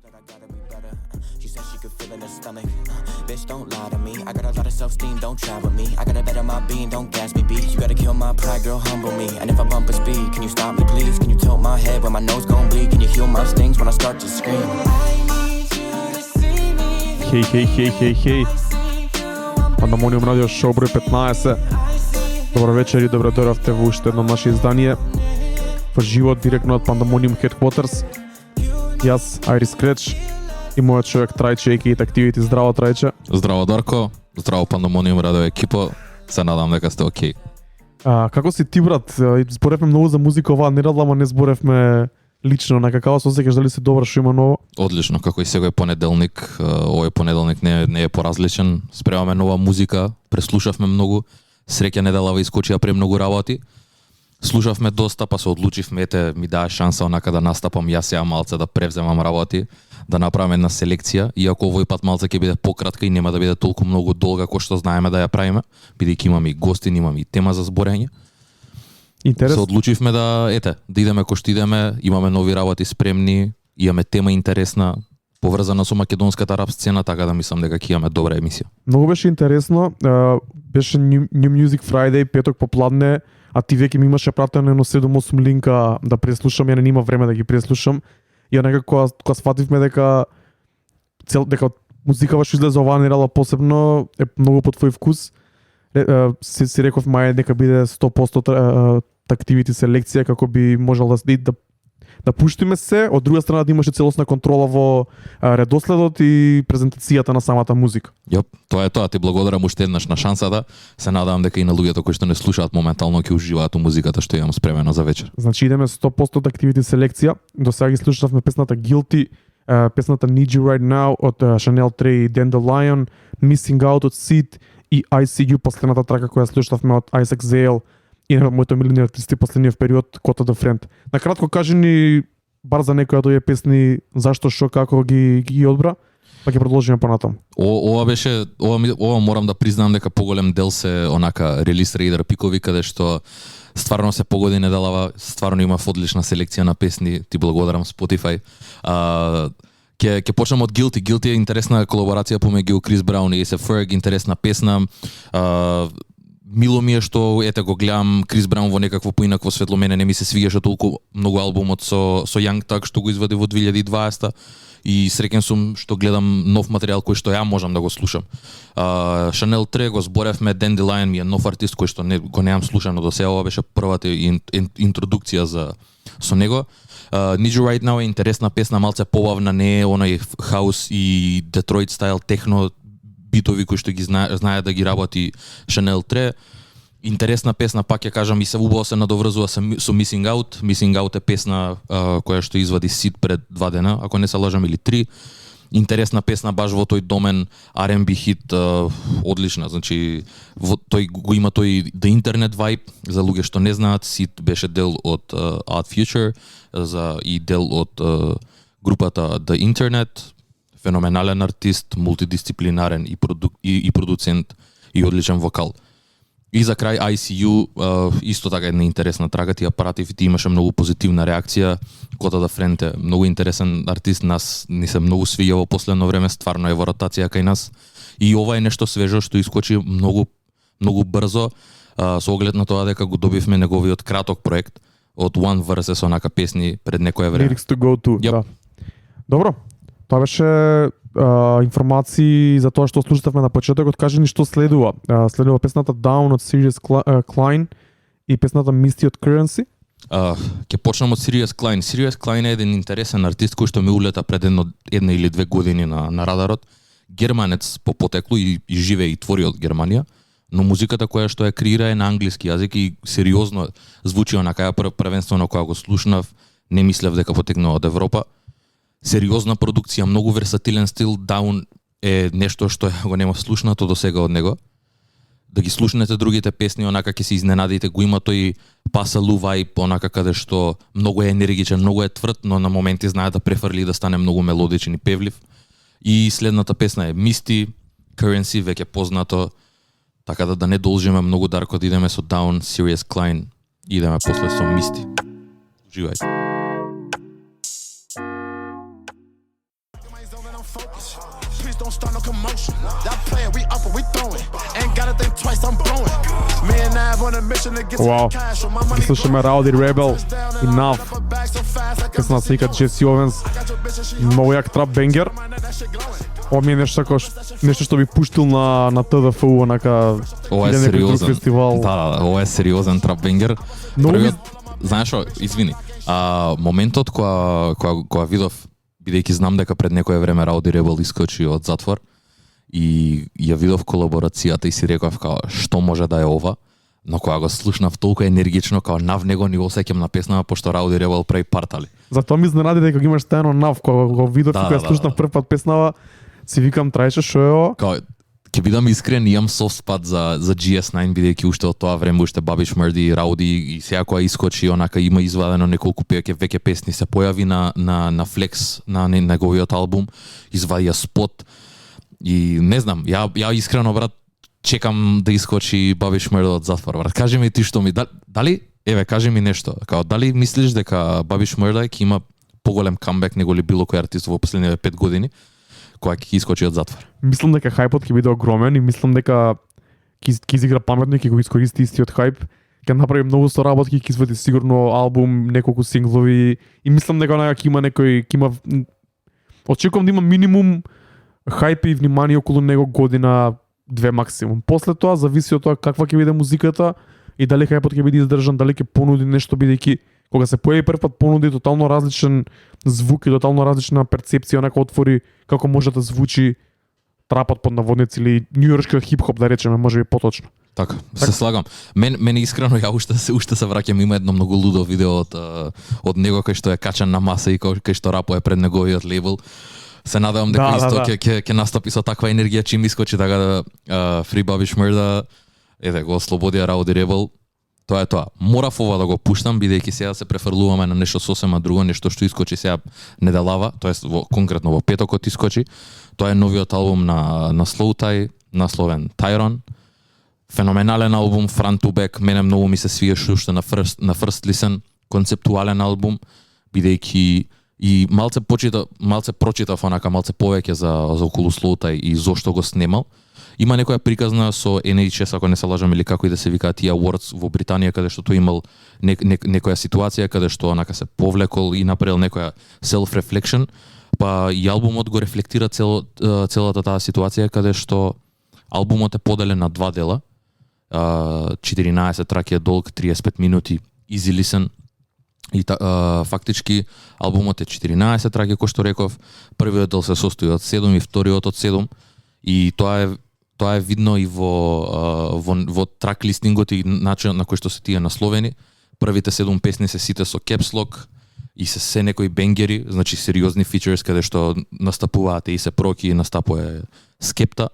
said I gotta be better. She said she could feel in her stomach. Bitch, don't lie to me. I got a lot of self-esteem, don't try with me. I got a better my being, don't gas me, beat. You gotta kill my pride, girl, humble me. And if I bump a speed, can you stop me, please? Can you tilt my head when my nose gon' bleed? Can you heal my stings when I start to scream? Хей. Пандамониум радио шоу број 15. Добро вечер и добро дојдовте во уште едно наше издание. Во живот директно од Пандамониум Headquarters. Јас, Айрис Креч и мојот човек Трајче, a.k.a. Activity. Здраво, Трајче. Здраво, Дарко. Здраво, Пандамониум радио екипа. Се надам дека сте окей. Како си ти, брат? Зборевме многу за музика оваа недела, ама не зборевме лично. На како се осеќаш, дали си добро, што има ново? Одлично, како и секој понеделник. Овој понеделник не е поразличен. Спремаме нова музика, преслушавме многу. Среќа неделава искочија премногу работи. Слушавме доста, па се одлучивме, ми даа шанса онака да настапам јас ја малце да превземам работи, да направиме една селекција, иако овој пат малце ќе биде пократка и нема да биде толку многу долга кој што знаеме да ја правиме, бидејќи имаме и гости, имаме и тема за зборење. Интерес. Се одлучивме да идеме кој што идеме, имаме нови работи спремни, имаме тема интересна, поврзана со македонската рап сцена, така да мислам дека ќе имаме добра емисија. Многу беше интересно, беше New Music Friday, петок попладне, а ти веќе ми имаше пратено едно 7-8 линка да преслушам, ја не има време да ги преслушам. И некако кога сфативме дека музикава што излезе оваа недела посебно е многу по твој вкус. Си реков мај нека биде 100% Activity селекција како би можел да пуштиме се, од друга страна да имаше целосна контрола во редоследот и презентацијата на самата музика. Јоп, тоа е тоа. Ти благодарам уште еднаш на шансата. Се надевам дека и на луѓето кои што не слушаат моментално ќе уживаат у музиката што имам спремено за вечер. Значи идеме 100% Activity селекција. До сега ги слушавме песната Guilty, песната Need You Right Now од Chanel 3 и Dandelion, Missing Out од Seed и I See You, последната трака која слушавме од Isaac Zale и на моите милени артисти последниот период, Кота да Френд. Накратко кажи ни бар за некоја од овие песни, зашто, што, како ги одбра, па ќе продолжиме понатаму. Ова морам да признам дека поголем дел се онака релиз рейдер пикови, каде што стварно се погоди неделава, стварно има одлична селекција на песни, ти благодарам Spotify. Ќе почнем од Guilty. Guilty е интересна колаборација помеѓу Крис Браун и A$AP Ferg, интересна песна. Мило ми е што го гледам Крис Браун во некакво поинакво светло. Мене не ми се свиѓаше толку многу албумот со Young Thug што го извади во 2020 и среќен сум што гледам нов материјал кој што ја можам да го слушам. Chanel 3 го зборевме, Dandelion ми е нов артист кој што го немам слушано до сега, ова беше првата интродукција со него. Need You Right Now е интересна песна, малце побавна, не е онај хаус и Detroit стайл техно битови кои што ги знаe да ги работи Chanel 3. Интересна песна, пак ја кажам, и се убаво се надоврзува со Missing Out. Missing Out е песна која што извади Seed пред 2 дена, ако не се лажам, или 3. Интересна песна баш во тој домен R&B хит, одлична. Значи тој го има тој The Internet vibe, за луѓе што не знаат, Seed беше дел од Odd Future и дел од групата The Internet. Феноменален артист, мултидисциплинарен и продуцент и одличен вокал. И за крај I See You, исто така една интересна трага, ти ја пратив и ти имаше многу позитивна реакција. Кота да Френд е многу интересен артист, нас ни се многу свиѓа во последно време, стварно е во ротација кај нас. И ова е нешто свежо што искочи многу брзо, со оглед на тоа дека го добивме неговиот краток проект од One Verse, онака песни пред некое време. Lyrics to go to, yep. Да. Добро. Тоа беше информации за тоа што слушавме на почетокот. Кажи ни што следува. Следува песната Down од Sirius Klein и песната Misty од Currency. Ќе почнем од Sirius Klein. Sirius Klein е еден интересен артист кој што ми улета пред една или 2 години на радарот. Германец по потекло и живее и твори од Германија, но музиката која што ја креира е на англиски јазик и сериозно звучи онака. Првенствено кога го слушнав, не мислев дека потекнува од Европа. Сериозна продукција, многу версатилен стил. Down е нешто што го нема слушнато до сега од него. Да ги слушнете другите песни, онака ќе се изненадите, го има тој Пасалу вајб, онака каде што многу е енергичен, многу е тврд, но на моменти знае да префрли да стане многу мелодичен и певлив. И следната песна е Misty, Currency, веќе познато, така да не должиме многу, Дарко, да идеме со Down, Sirius Klein, идеме после со Misty. Уживајте. Please don't start no commotion. That player, we up and we throwing. Ain't gotta think twice, I'm blowing. Me and Nav on a mission to get Wow. some cash. On my money. Ги слушаме Rowdy Rebel и Nav. Песна се вика Jesse Owens. Многу јак трап бенгер. Ова ми е нешто што би пуштил на ТДФУ, онака Ова е или некој друг сериозен. фестивал. Да, ова е сериозен трап бенгер. Многу ми- Знаеш што, извини. Моментот кога видов, бидејќи знам дека пред некое време Rowdy Rebel искочи од затвор и ја видов колаборацијата и си реков као што може да е ова, но кога го слушнав толку енергично као нав него ни осеќам на песнава пошто Rowdy Rebel прави партали. Затоа ми изненади дека го имаш тајно Nav, кога го видов и кога Да. слушнав прв пат песнава, си викам траеше шо е ова? Као ќе бидам искрен, имам soft spot за GS9 бидејќи уште од тоа време уште Бабиш Мрди, Rowdy и сега кога искочи онака има извадено неколку веќе песни се појави на Flex на неговиот албум, извади ја спот и не знам, ја искрено брат чекам да искочи Бабиш Мрди од затвор брат. Кажи ми ти што ми дали кажи ми нешто, као дали мислиш дека Бабиш Мрди ќе има поголем камбек него ли било кој артист во последните 5 години кога ќе искочи од затвор? Мислам дека хајпот ќе биде огромен и мислам дека ќе изигра паметно и ќе го искористи истиот хајп. Ќе направи многу соработки, ќе извади сигурно албум, неколку синглови и мислам дека онака ќе има ќе има очекувам да има минимум хајп и внимание околу него година, две максимум. После тоа зависи од тоа каква ќе биде музиката и дали хајпот ќе биде издржан, дали ќе понуди нешто бидејќи кога се појави прв пат понуди тотално различен звук и тотално различна перцепција, онака отвори како може да звучи трапот под наводници или њујоршкиот хип-хоп да речеме, можеби поточно. Така, се слагам. Мене искрено ја уште се враќам, има едно многу лудо видео од него кај што е качен на маса и кај што рапува пред неговиот лейбл. Се надевам дека исто ќе настапи со таква енергија чим искочи така да Free Bobby Shmurda го ослободија Rowdy Rebel. Тоа е тоа. Морав ова да го пуштам бидејќи сега се префрлуваме на нешто сосема друго, нешто што искочи сега неделава, тоест конкретно во петокот искочи. Тоа е новиот албум на Slowthai, насловен Tyron. Феноменален албум, front to back, мене многу ми се свиеше уште на first listen, концептуален албум, бидејќи и малце прочитав онака малце повеќе за околу Slowthai и зошто го снемал. Има некоја приказна со NHS, ако не се лажам, или како и да се викаат тие awards во Британија, каде што тој имал некоја ситуација каде што онака се повлекол и направил некоја self-reflection, па и албумот го рефлектира целата таа ситуација каде што албумот е поделен на два дела. 14 траки е долг, 35 минути, easy listen. И фактички албумот е 14 траки, кој што реков. Првиот дел се состои од 7 и вториот од 7. И тоа е видно и во трак листингот и начинот на кој што се тие насловени. Првите 7 песни се сите со caps lock и се некои бенгери, значи сериозни фичерс каде што настапуваат и се проки и настапува Скепта.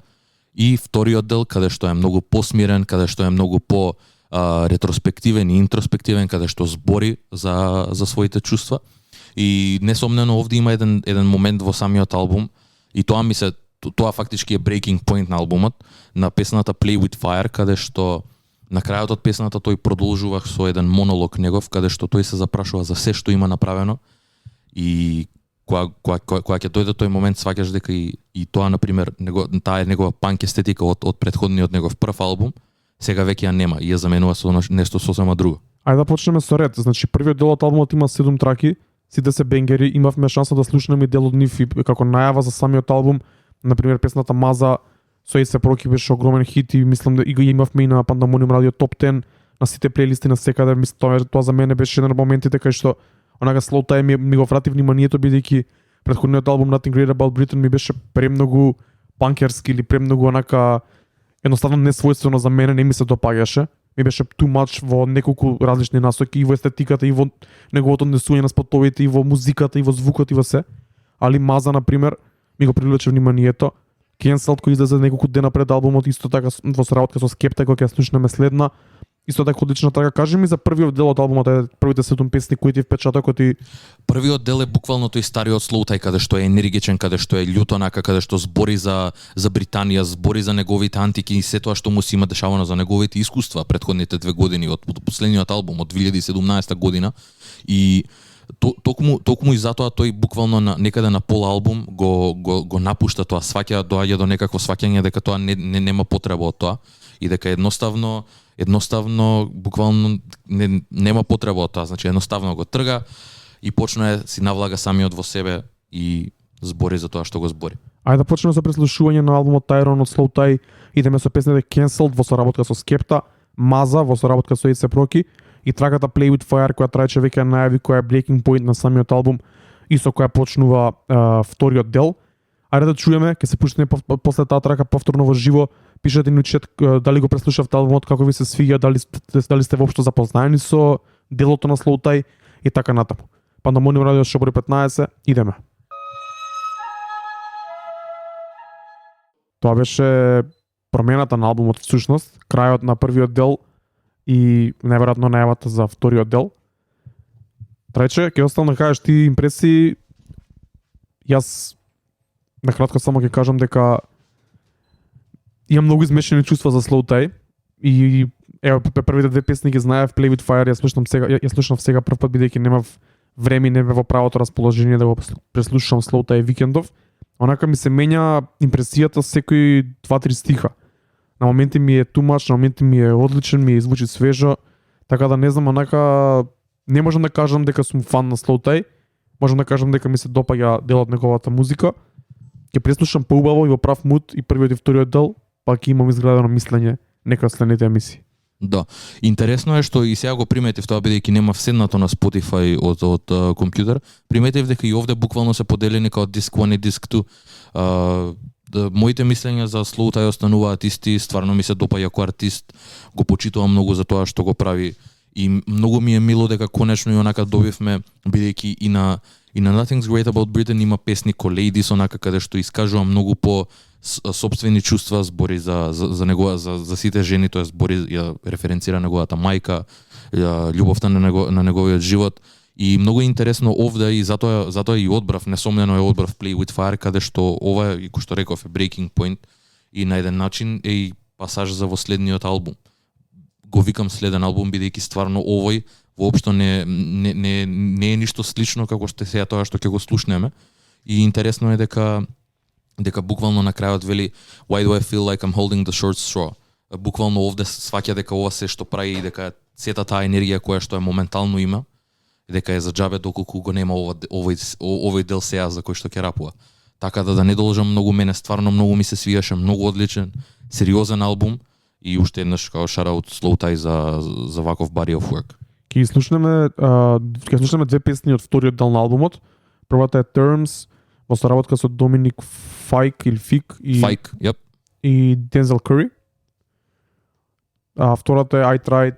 И вториот дел каде што е многу посмирен, каде што е многу по ретроспективен и интроспективен, каде што збори за своите чувства. И несомнено овде има еден момент во самиот албум и тоа фактички е breaking point на албумот, на песната Play with Fire, каде што на крајот од песната тој продолжува со еден монолог негов, каде што тој се запрашува за се што има направено и кога ќе дојде тој момент сваќаш дека и тоа на пример таа е негова панк естетика од претходниот негов прв албум, сега веќе ја нема и ја заменува со нешто сосема друго. Ајде да почнеме со ред. Значи првиот дел од албумот има 7 траки, сите се бенгери, имавме шанса да слушнеме дел од нив и како најава за самиот албум. Например, песната Маза со се проки беше огромен хит и мислам да и го имавме и на Pandemonium Radio Top 10 на сите плейлисти на секаде. Мислам тоа за мене беше еден од моментите кај што онака Slowthai ми го врати вниманието бидејќи претходниот албум Nothing Great About Britain ми беше премногу панкерски или премногу онака едноставно несвојствено за мене, не ми се допаѓаше. Ми беше too much во неколку различни насоки и во естетиката и во неговото однесување на спотовите и во музиката и во звукот и во се. Али Маза на пример ми го привлече вниманието. Cancelled кој излезе неколку дена пред албумот, исто така во соработка со Skepta кој ќе слушнеме следна. Исто така одлична трага. Кажи ми за првиот дел од албумот, првите 7 песни кои ти впечатоа, кои ти... Првиот дел е буквално тој стариот Slowthai, каде што е енергичен, каде што е љут онака, каде што збори за Британија, збори за неговите антики и се тоа што му се има дешавано за неговите искуства претходните 2 години од последниот албум од 2017 година и Токму и затоа тој буквално некаде на пол албум го напушта тоа, доаѓа до некакво сваќање дека тоа нема потреба од тоа и дека едноставно буквално нема потреба од тоа, значи едноставно го трга и почна си навлага самиот во себе и збори за тоа што го збори. Ајде да почнеме со преслушување на албумот Tyron од Slow Tie. Идеме со песните Cancelled во соработка со Skepta, Маза во соработка со A$AP Rocky и траката Play With Fire која траеше веќе најави, која е breaking point на самиот албум и со која почнува вториот дел. Ајде да чуеме, ќе се пуштиме после таа трака повторно во живо. Пишете ни чет дали го преслушавте албумот, како ви се свиѓа, дали сте воопшто запознаени со делото на Slow Tie и така натаму. Пандамониум радио Шо број 15, идеме. Тоа беше промената на албумот всушност, крајот на првиот дел и најверојатно најавата за вториот дел. Трече, ќе оставам да кажеш ти импресии. Јас накратко само ќе кажам дека имам многу измешани чувства за Slow Tie и ево првите две песни ги знаев, Play With Fire, ја слушнав сега прв пат бидејќи немав време, не бев во правото расположение да го преслушам Slow Tie викендов. Онака ми се менја импресијата секои 2-3 стиха. На моменти ми е too much, на моменти ми е одличен, ми звучи свежо, така да не знам, онака не можам да кажам дека сум фан на Slow Tie, можам да кажам дека ми се допаѓа дел од неговата музика. Ќе преслушам поубаво и во прав муд и првиот и вториот дел, па ќе имам изградено мислење некој следните емисии. Да. Интересно е што и сега го приметив тоа бидејќи нема вседнато на Spotify од компјутер. Приметив дека и овде буквално се поделени како диск 1 и диск 2. Моите мислења за Slow Tie остануваат исти, стварно ми се допаѓа како артист, го почитувам многу за тоа што го прави и многу ми е мило дека конечно и онака добивме, бидејќи и на Nothing's Great About Britain има песни ко Ladies, онака каде што искажува многу по сопствени чувства, збори за негова, за сите жени, тоа збори, ја референцира неговата мајка, љубовта на неговиот живот. И многу интересно овде и затоа и одбрав, несомнено е одбрав Play With Fire, каде што ова и кој што реков е breaking point и на еден начин е и пасаж за во следниот албум. Го викам следен албум бидејќи стварно овој воопшто не е ништо слично како што сега тоа што ќе го слушнеме. И интересно е дека буквално на крајот вели Why do I feel like I'm holding the short straw? Буквално овде сваќа дека ова се што прави и дека сета таа енергија која што е моментално има, дека е за џабе доколку го нема овој дел сега за кој што ќе рапува. Така да не должам многу, мене стварно многу ми се свиеше, многу одличен, сериозен албум и уште еднаш као шараут Slow Tie за ваков body of work. Ќе слушнеме две песни од вториот дел на албумот. Првата е Terms во соработка со Доминик Файк или Фик и yep. И Дензел Кури. А втората е I Tried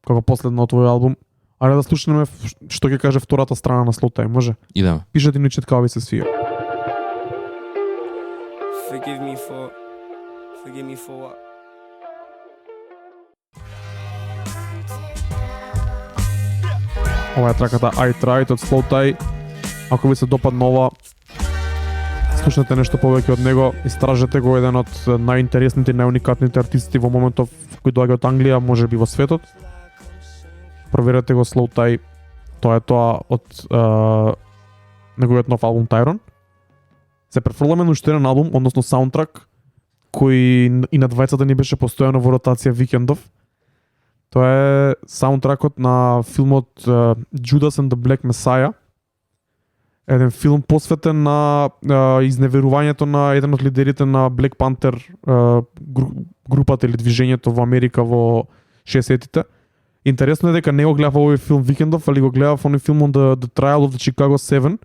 како последна од овој албум. Ајде да слушнеме што ќе каже втората страна на Slow Tie, може? Идеме. Пишете ни чет како ви се свија. Forgive me for what? Ова е траката I Tried од Slow Tie. Ако ви се допадна ова, слушнете нешто повеќе од него, истражете го, еден од најинтересните и најуникатните артисти во моментов кои доаѓа од Англија, можеби во светот. Проверете го Slow Tie. Тоа е тоа од неговиот нов албум Tyron. Се префрламе на уште еден албум, односно саундтрак, кој и на двајцата ни беше постојано во ротација викендов. Тоа е саундтракот на филмот Judas and the Black Messiah. Еден филм посветен на изневерувањето на еден од лидерите на Black Panther групата или движењето во Америка во 60-тите. Интересно е дека не го гледав овој филм викендов, али го гледав оној филм The Trial of the Chicago 7.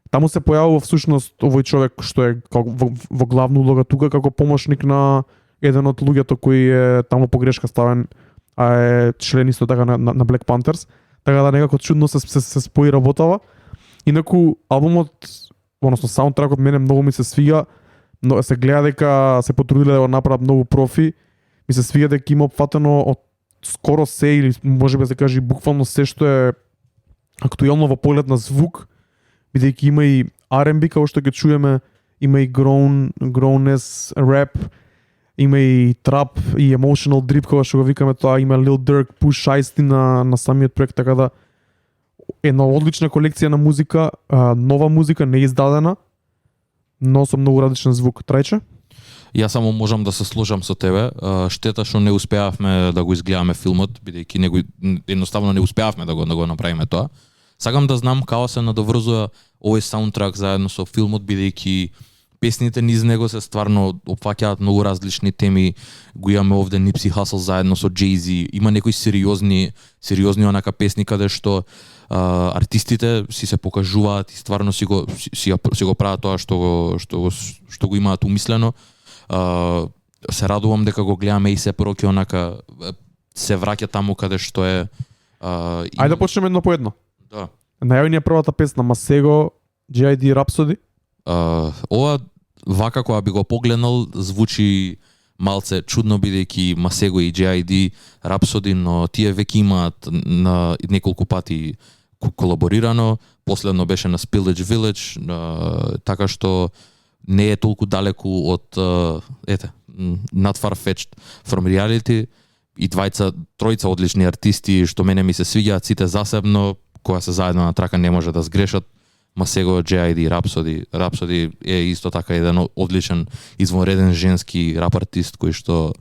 Таму се појавува всушност овој човек што е во главна улога тука како помошник на еден од луѓето кои е таму погрешка ставен, а е член исто така на Black Panthers. Така да некако чудно се спои работава. Инаку албумот, односно саундтракот мене многу ми се свига, но се гледа дека се потрудиле да го направат многу профи. Ми се свига дека има опфатено од скоро се или можеби да се каже буквално се што е актуелно во поглед на звук, бидејќи има и R&B како што ќе чуеме, има и grown-ness rap, има и trap и emotional drip како што го викаме тоа, има Lil Durk, Push Ice на самиот проект, така да една одлична колекција на музика, нова музика, не издадена, но со многу различен звук. Трајче? Јас само можам да се сложам со тебе. Штета што не успеавме да го изгледаме филмот, бидејќи едноставно не успеавме да го направиме тоа. Сакам да знам како се надоврзува овој саундтрак заедно со филмот, бидејќи песните низ него се стварно опфаќаат многу различни теми. Го имаме овде Nipsey Hussle заедно со Jay-Z. Има некои сериозни онака песни каде што артистите си се покажуваат и стварно си го прават тоа што го имаат умислено. Се радувам дека го гледаме и се Rocky онака се враќа таму каде што е. Ајде да почнеме едно по едно. Да. Најави ни е првата песна Масего, G.I.D. Rhapsody. Ова вака кога би го погледнал звучи малце чудно, бидејќи Масего и G.I.D. Rhapsody, но тие веќе имаат на неколку пати колаборирано. Последно беше на Spillage Village, така што не е толку далеку од Not Far Fetched from Reality. И тројца одлични артисти што мене ми се свиѓаат сите засебно, кога се заедно на трака не може да сгрешат. Масего, G.I.D. Rhapsody е исто така еден одличен извонреден женски рап артист кој што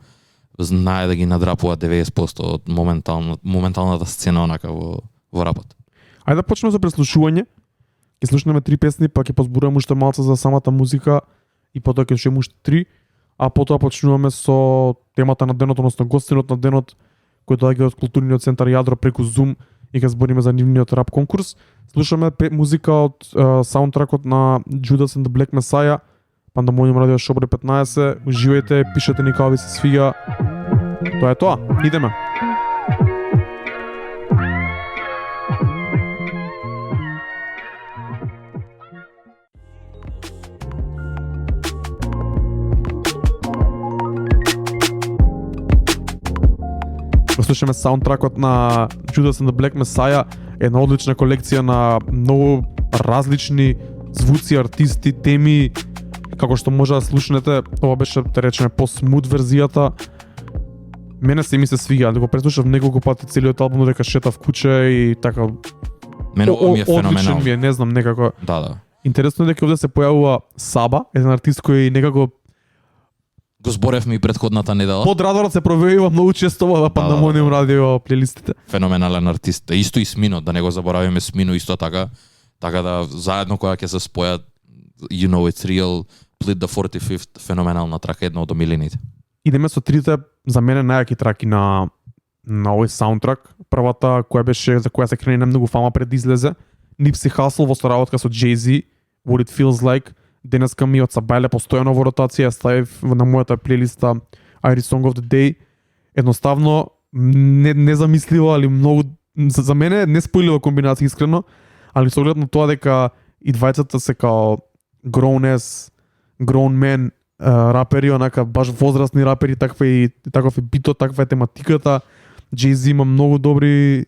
знае да ги надрапува 90% од моменталната сцена онака во рапот. Ајде да почнеме за преслушување. Ќе слушнеме 3 песни, па ќе позборуваме уште малце за самата музика и потоа ќе слушнеме уште 3, а потоа почнуваме со темата на денот, односно гостинот на денот, кој доаѓа од културниот центар Јадро преку Zoom и ќе збориме за нивниот рап конкурс. Слушаме музика од саундтракот на Judas and the Black Messiah, Пандамониум радио Шобре 15. Уживајте, пишете ни како ви се свига. Тоа е тоа. Идеме. Слушаме саундтракот на Judas and the Black Messiah, една одлична колекција на многу различни звуци, артисти, теми, како што може да слушнете. Ова беше, да речеме, по-смут верзијата. Мене се ми се свига, да го преслушав неколку пати целиот албум дека шетав куќе и така. Мене ова ми е феноменално. Одличен ми е, не знам, некако. Да. Интересно е дека овде се појавува Саба, еден артист кој некако Го зборевме и предходната недела. под радарот се провеива многу често во Пандамониум радио плейлистите. Феноменален артист. Исто и Смино, да не го заборавиме Смино исто така. Така да заедно кога ќе се спојат You Know It's Real, Plead the 45th, феноменална трака, една од омилените. Идеме со трите за мене најаки траки на овој саундтрак. Првата која беше за која се крени немногу фама пред да излезе, Nipsey Hussle во соработка со Jay-Z, What It Feels Like. Денеска ми од Сабајле постојано во ротација, ставив на мојата плейлиста Irish Song of the Day. Едноставно незамисливо, али многу за мене не спојлива комбинација искрено, али со оглед на тоа дека и двајцата се као grown men рапери, онака баш возрастни рапери, таков е битот, таква е тематиката. Jay-Z има многу добри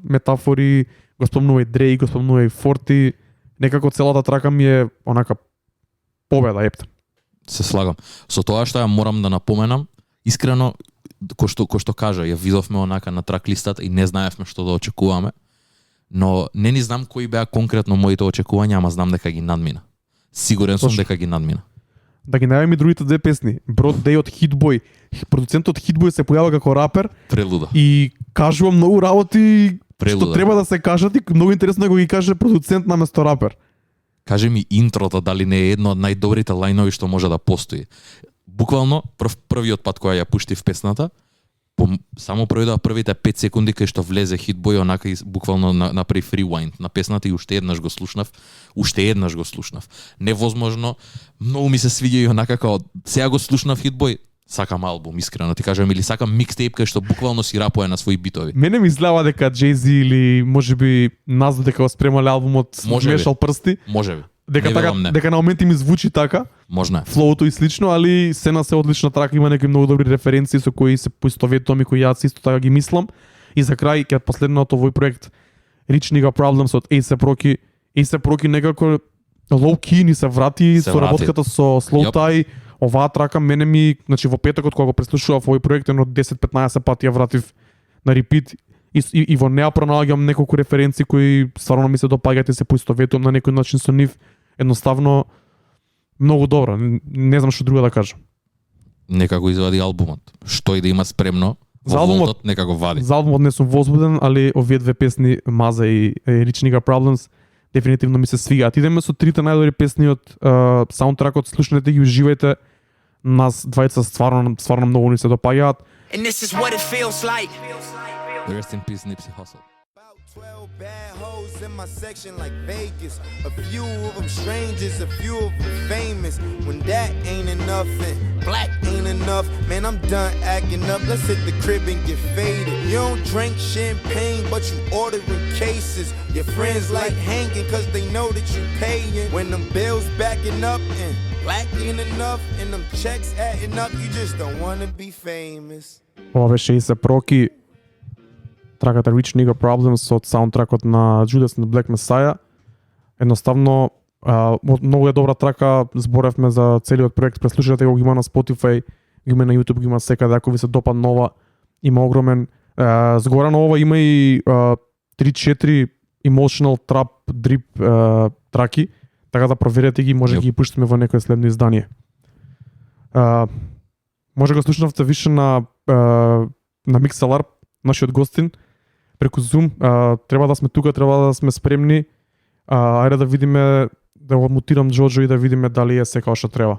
метафори, го спомнува и Drake, го спомнува и Forty. Некако целата трака ми е онака победа ептен. Се слагам. Со тоа што ја морам да напоменам, искрено, кој што кажа, ја видовме онака на трак листата и не знаевме што да очекуваме, но не ни знам кои беа конкретно моите очекувања, ама знам дека ги надмина. Сигурен сум дека ги надмина. Да ги најавим и другите две песни. Broad Day од Hitboy. Продуцентот Hitboy се појава како рапер Прелуда. и кажува многу работи Прелуда. што треба да се кажат и многу интересно е кога ги каже продуцент наместо рапер. Кажи ми интрото дали не е едно од најдобрите лајнови што може да постои. Буквално првиот пат кога ја пуштив песната, само пројдоа првите 5 секунди кај што влезе Hitboy, онака и буквално направив rewind на песната и уште еднаш го слушнав. Невозможно, многу ми се свиѓа и онака као сега го слушнав Hitboy, сакам албум, искрено ти кажам, или сакам микстейп кај што буквално си рапува на своји битови. Мене ми изгледа дека Jay-Z или можеби нас дека го спремале албумот мешал прсти. Можеби. Дека на моменти ми звучи така. Можно е. Флоуто и слично, али сена се одлична трака, има некои многу добри референции со кои се поистоветувам и кои јас исто така ги мислам. И за крај ќе последното овој проект Rich Nigga Problems од A$AP Rocky. A$AP Rocky некако low key ни се врати со работката со Slow Tie. Оваа трака мене ми, значи во петокот кога го преслушував овој проект, едно 10-15 пати ја вратив на репит и во неа пронаоѓам неколку референции кои стварно ми се допаѓаат и се поистоветувам на некој начин со нив. Едноставно многу добро, не знам што друго да кажам. Некако извади албумот. Што и да има спремно, За во албумот- волтот некако вади. За албумот не сум возбуден, али овие две песни Маза и Rich Nigga Problems дефинитивно ми се свигаат. Идеме со трите најдобри песни од саундтракот, слушнете ги, уживајте. Нас двајца стварно многу ни се допаѓаат. And this is what it feels like. Rest in peace, Nipsey Hussle. About 12 bad hoes in my section like Vegas. A few of them strangers, a few of them famous. When that ain't enough and black ain't enough, man, I'm done acting up. Let's hit the crib and get faded. You don't drink champagne, but you ordering cases. Your friends like hanging cause they know that you paying. When them bills backing up and black ain't enough and them checks adding up, you just don't wanna be famous. Ова беше A$AP Rocky, траката Rich Nigga Problems од саундтракот на Judas and the Black Messiah. Едноставно, многу е добра трака, зборевме за целиот проект, преслушате го, ги има на Spotify, ги има на YouTube, ги има секаде, ако ви се допадна ова, има огромен. Згора на ова има и 3-4 emotional trap drip траки, така да проверете ги, може да ги пуштиме во некое следно издание. Може да слушнавте више на Mixlr, нашиот гостин, преку Zoom. Треба да сме тука, треба да сме спремни. Ајде да видиме, да го мутирам Джоджо и да видиме дали е секао што треба.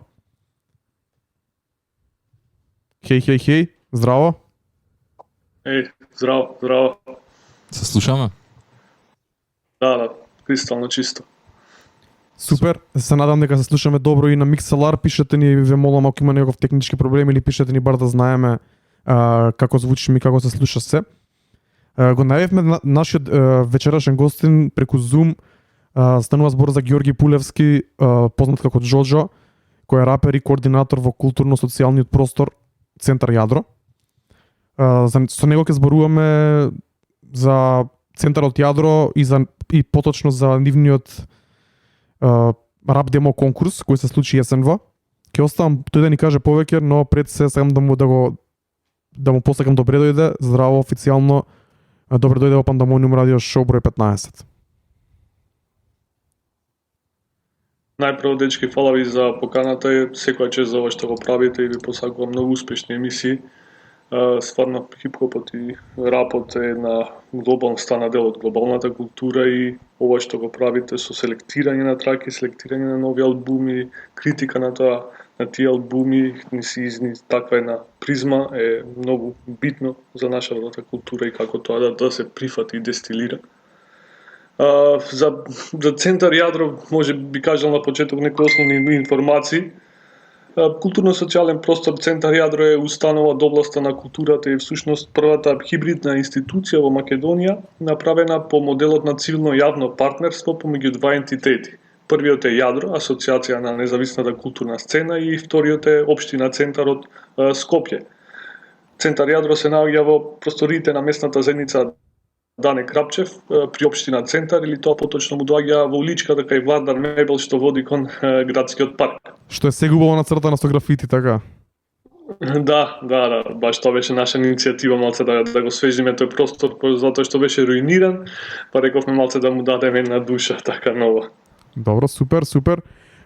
Хеј, здраво. Здраво. Се слушаме? Да, кристално чисто. Супер, се надам дека се слушаме добро и на Mixlr. Пишете ни, ве молам, ако има некој технички проблем, или пишете ни бар да знаеме како звучиме и како се слуша се. Го најавивме нашиот вечерашен гостин преку Zoom. Станува збор за Георги Пулевски, познат како Джоджо, кој е рапер и координатор во културно-социјалниот простор Центар Јадро. Со него ќе зборуваме за Центарот Јадро и поточно за нивниот рап демо конкурс кој се случи есенва. Ќе оставам тој да ни каже повеќе, но пред се сакам да му посакам добре дојде, здраво официјално. Добре дојде во Пандамониум радио шоу број 15. Најпрво, дечки, фала ви за поканата и секоја чест за ова што го правите и ви посакувам многу успешни емисии. Стварно, хип-хопот и рапот е една глобална стана дел од глобалната култура и ова што го правите со селектирање на траки, селектирање на нови албуми, критика на тоа, на тие албуми, таква една призма е многу битно за нашата култура и како тоа да се прифати и дестилира. За Центар Јадро може би кажал на почеток некои основни информации. Културно-социјален простор Центар Јадро е установа од областа на културата и всушност првата хибридна институција во Македонија, направена по моделот на цивилно-јавно партнерство помеѓу два ентитети. Првиот е Јадро, Асоциација на независната културна сцена, и вториот е Општина Центарот Скопје. Центар Јадро се наоѓа во просториите на местната заедница Дане Крапчев при Општина Центар, или тоа поточно му доаѓа во уличката кај Владар Мебел што води кон градскиот парк. Што е сегубаво нацртано со графити, така? Да, баш тоа беше наша иницијатива малце да го свежиме тој простор, затоа што беше руиниран, па рековме малце да му дадеме една душа така нова. Добро, супер.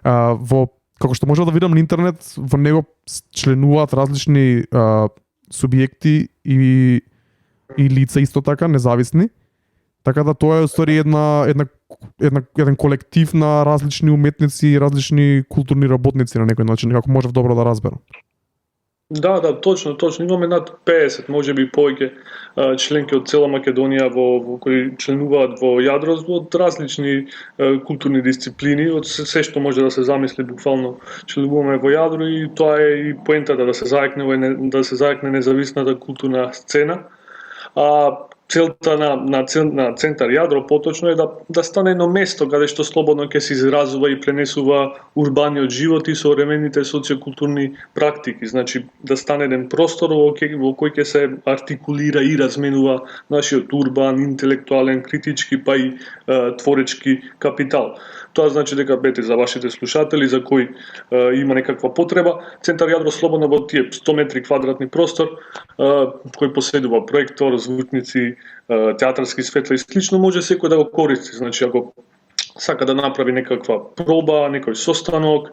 Како што можам да видам на интернет, во него членуваат различни субјекти и лица исто така, независни. Така да тоа е устори еден колектив на различни уметници и различни културни работници на некој начин, како можев добро да разберам. Да, точно. Имаме над 50, може би повеќе членки од цела Македонија во кои членуваат во Јадро од различни културни дисциплини, од се што може да се замисли буквално членуваме во Јадро, и тоа е и поентата да се зајакне независната културна сцена. Целта на Центар Јадро поточно е да стане едно место каде што слободно ќе се изразува и пренесува урбаниот живот и современите социокултурни практики. Значи да стане еден простор во кој ќе се артикулира и разменува нашиот урбан, интелектуален, критички па и творечки капитал. Тоа значи дека бете за вашите слушатели за кои има некаква потреба, Центар Јадро слободно во тие 100 метри квадратни простор кој поседува проектор, звучници, театарски светла и слично, може секој да го користи. Значи, ако сака да направи некаква проба, некој состанок,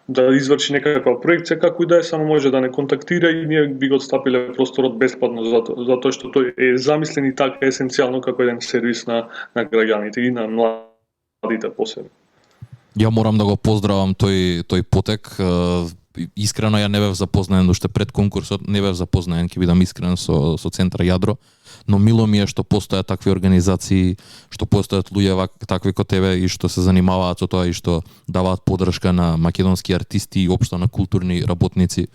да изврши некаква проекција, како и да е, само може да не контактира и ние би го отстапиле просторот бесплатно, затоа што тој е замислен и така есенцијално како еден сервис на граѓаните и на младите посебно. Ја морам да го поздравам тој потек. Искрено ја не бев запознаен уште пред конкурсот, не бев запознаен, ќе бидам искрен со Центар Јадро, но мило ми е што постојат такви организации, што постојат луѓе такви како тебе и што се занимаваат со тоа и што даваат подршка на македонски артисти и општо на културни работници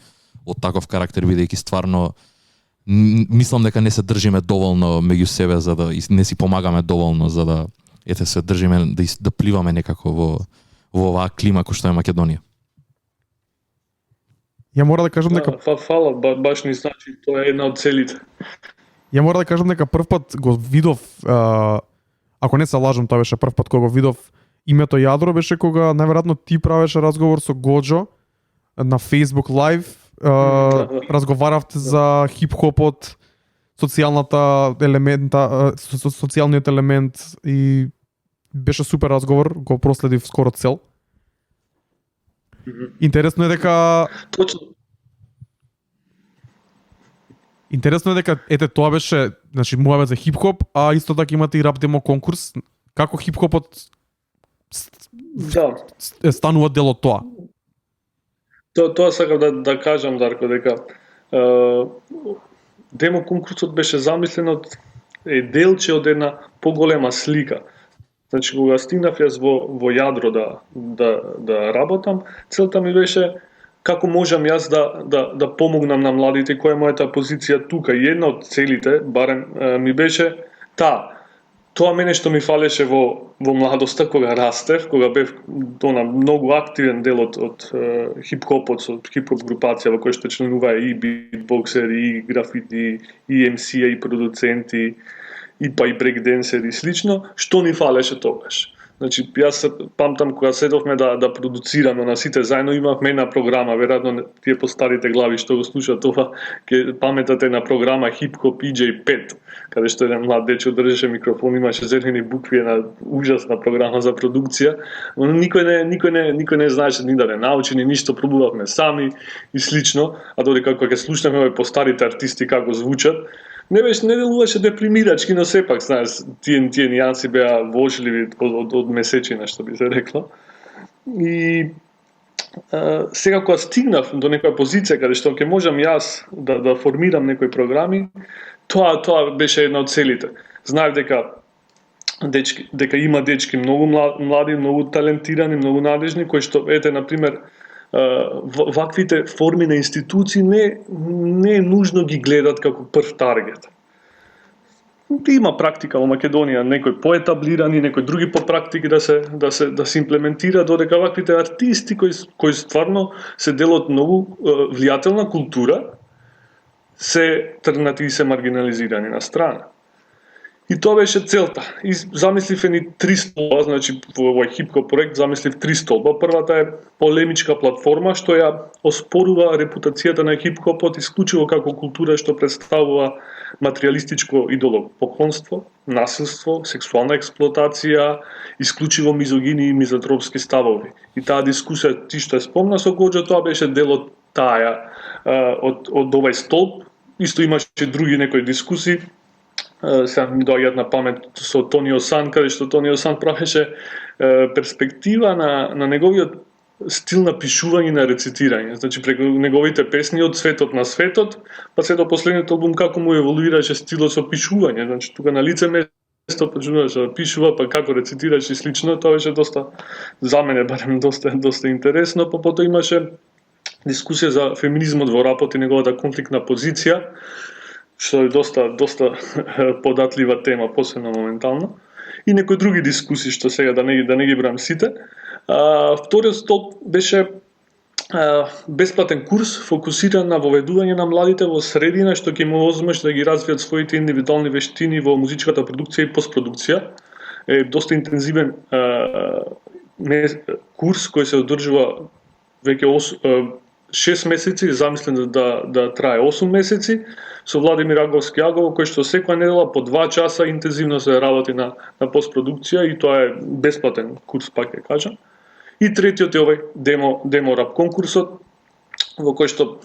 од таков карактер, бидејќи стварно мислам дека не се држиме доволно меѓу себе за да не си помагаме доволно за да се држиме да пливаме некако во оваа клима кој што е Македонија. Ја мора да кажам дека Фала, баш ни значи, тоа е една од целите. Ја мора да кажам дека прв пат го видов, ако не се лажам, тоа беше прв пат кога го видов името Јадро, беше кога најверојатно ти правеше разговор со Гоџо на Facebook Live, разговаравте за хип-хопот, социјалниот елемент и беше супер разговор, го проследив скоро цел. Интересно е дека Точно. Интересно е дека ете тоа беше, значи муабет за хип-хоп, а исто така имате и рап демо конкурс. Како хип-хопот станува дел од тоа? Тоа сакам да кажам, Дарко, дека демо конкурсот беше замислен од делче од една поголема слика. Значи, кога стигнав јас во Јадро да работам, целта ми беше како можам јас да помогнам на младите, која е мојата позиција тука. И една од целите, барем ми беше тоа мене што ми фалеше во младоста, кога растев, кога бев многу активен дел од хип-хопот, со хип-хоп групација во која што членуваа и битбоксери, и графити, и MC-а, и продуценти, и па и брейкденсери и слично, што ни фалеше тогаш. Значи, јас памтам кога седовме да продуцираме на сите заедно, имавме една програма, веројатно тие постарите глави што го слушаат това, ќе паметате на програма Hip Hop EJ5, каде што еден млад дечко држеше микрофон, имаше зелени букви, една ужасна програма за продукција, но никој не знаеше ни да не научи, ни ништо, пробувавме сами и слично, а додека кога ќе слушнеме постарите артисти како звучат, не делуваше депримирачки, но сепак, знаеш, тие нијанси беа вожливи од месечина, што би се рекло. И сега кога стигнав до некоја позиција каде што ќе можам јас да формирам некои програми, тоа беше една од целите. Знаев дека има дечки многу млади, многу талентирани, многу надежни, кои што, ете, например, ваквите форми на институции не е нужно ги гледат како прв таргет. Има практика во Македонија, некои поетаблирани, некои други попрактики да се имплементира, додека ваквите артисти кои стварно се дел од многу влијателна култура се тргнати и се маргинализирани на страна. И тоа беше целта. И замислив едни 3 столба, значи во овој хип-хоп проект замислив 3 столба. Првата е полемичка платформа што ја оспорува репутацијата на хип-хопот исклучиво како култура што представува материјалистичко идолопоклонство, насилство, сексуална експлоатација, исклучиво мизогини и мизантропски ставови. И таа дискусија, ти што ја спомна со Гоџо, тоа беше дел од од овој столб. Исто имаше други некои дискусии. Сега ми доаѓаат на памет со Тонио Сан, каде што Тонио Сан правеше перспектива на неговиот стил на пишување и на рецитирање. Значи, преку неговите песни од светот на светот, па се до последниот албум како му еволуираше стилот со пишување. Значи, тука на лице место почнуваше да пишува, па како рецитираше и слично, тоа беше доста, за мене барем, доста интересно. Па потоа имаше дискусија за феминизмот во рапот и неговата конфликтна позиција, што е доста податлива тема, посебно моментално. И некои други дискусии што сега да не ги брам сите. Вториот столб беше бесплатен курс фокусиран на воведување на младите во средина што ќе им овозможи да ги развијат своите индивидуални вештини во музичката продукција и постпродукција. Е доста интензивен курс кој се одржува веќе 6 месеци, замислен да трае 8 месеци, со Владимир Аговски Агово, кој што секоја недела по 2 часа интензивно се работи на постпродукција и тоа е бесплатен курс, пак ќе кажам. И третиот е овој демо рап конкурсот, во кој што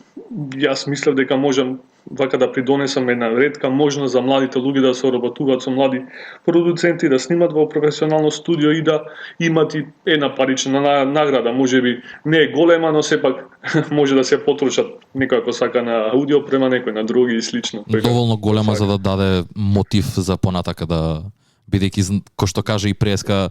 јас мислев дека можам вака да придонесам една ретка можност за младите луѓе да соработуваат со млади продуценти, да снимат во професионално студио и да имат и една парична награда, можеби не е голема, но сепак може да се потрошат некој ако сака на аудио према некој на други и слично. Доволно голема за да даде мотив за понатака да бидејќи кој што каже и преска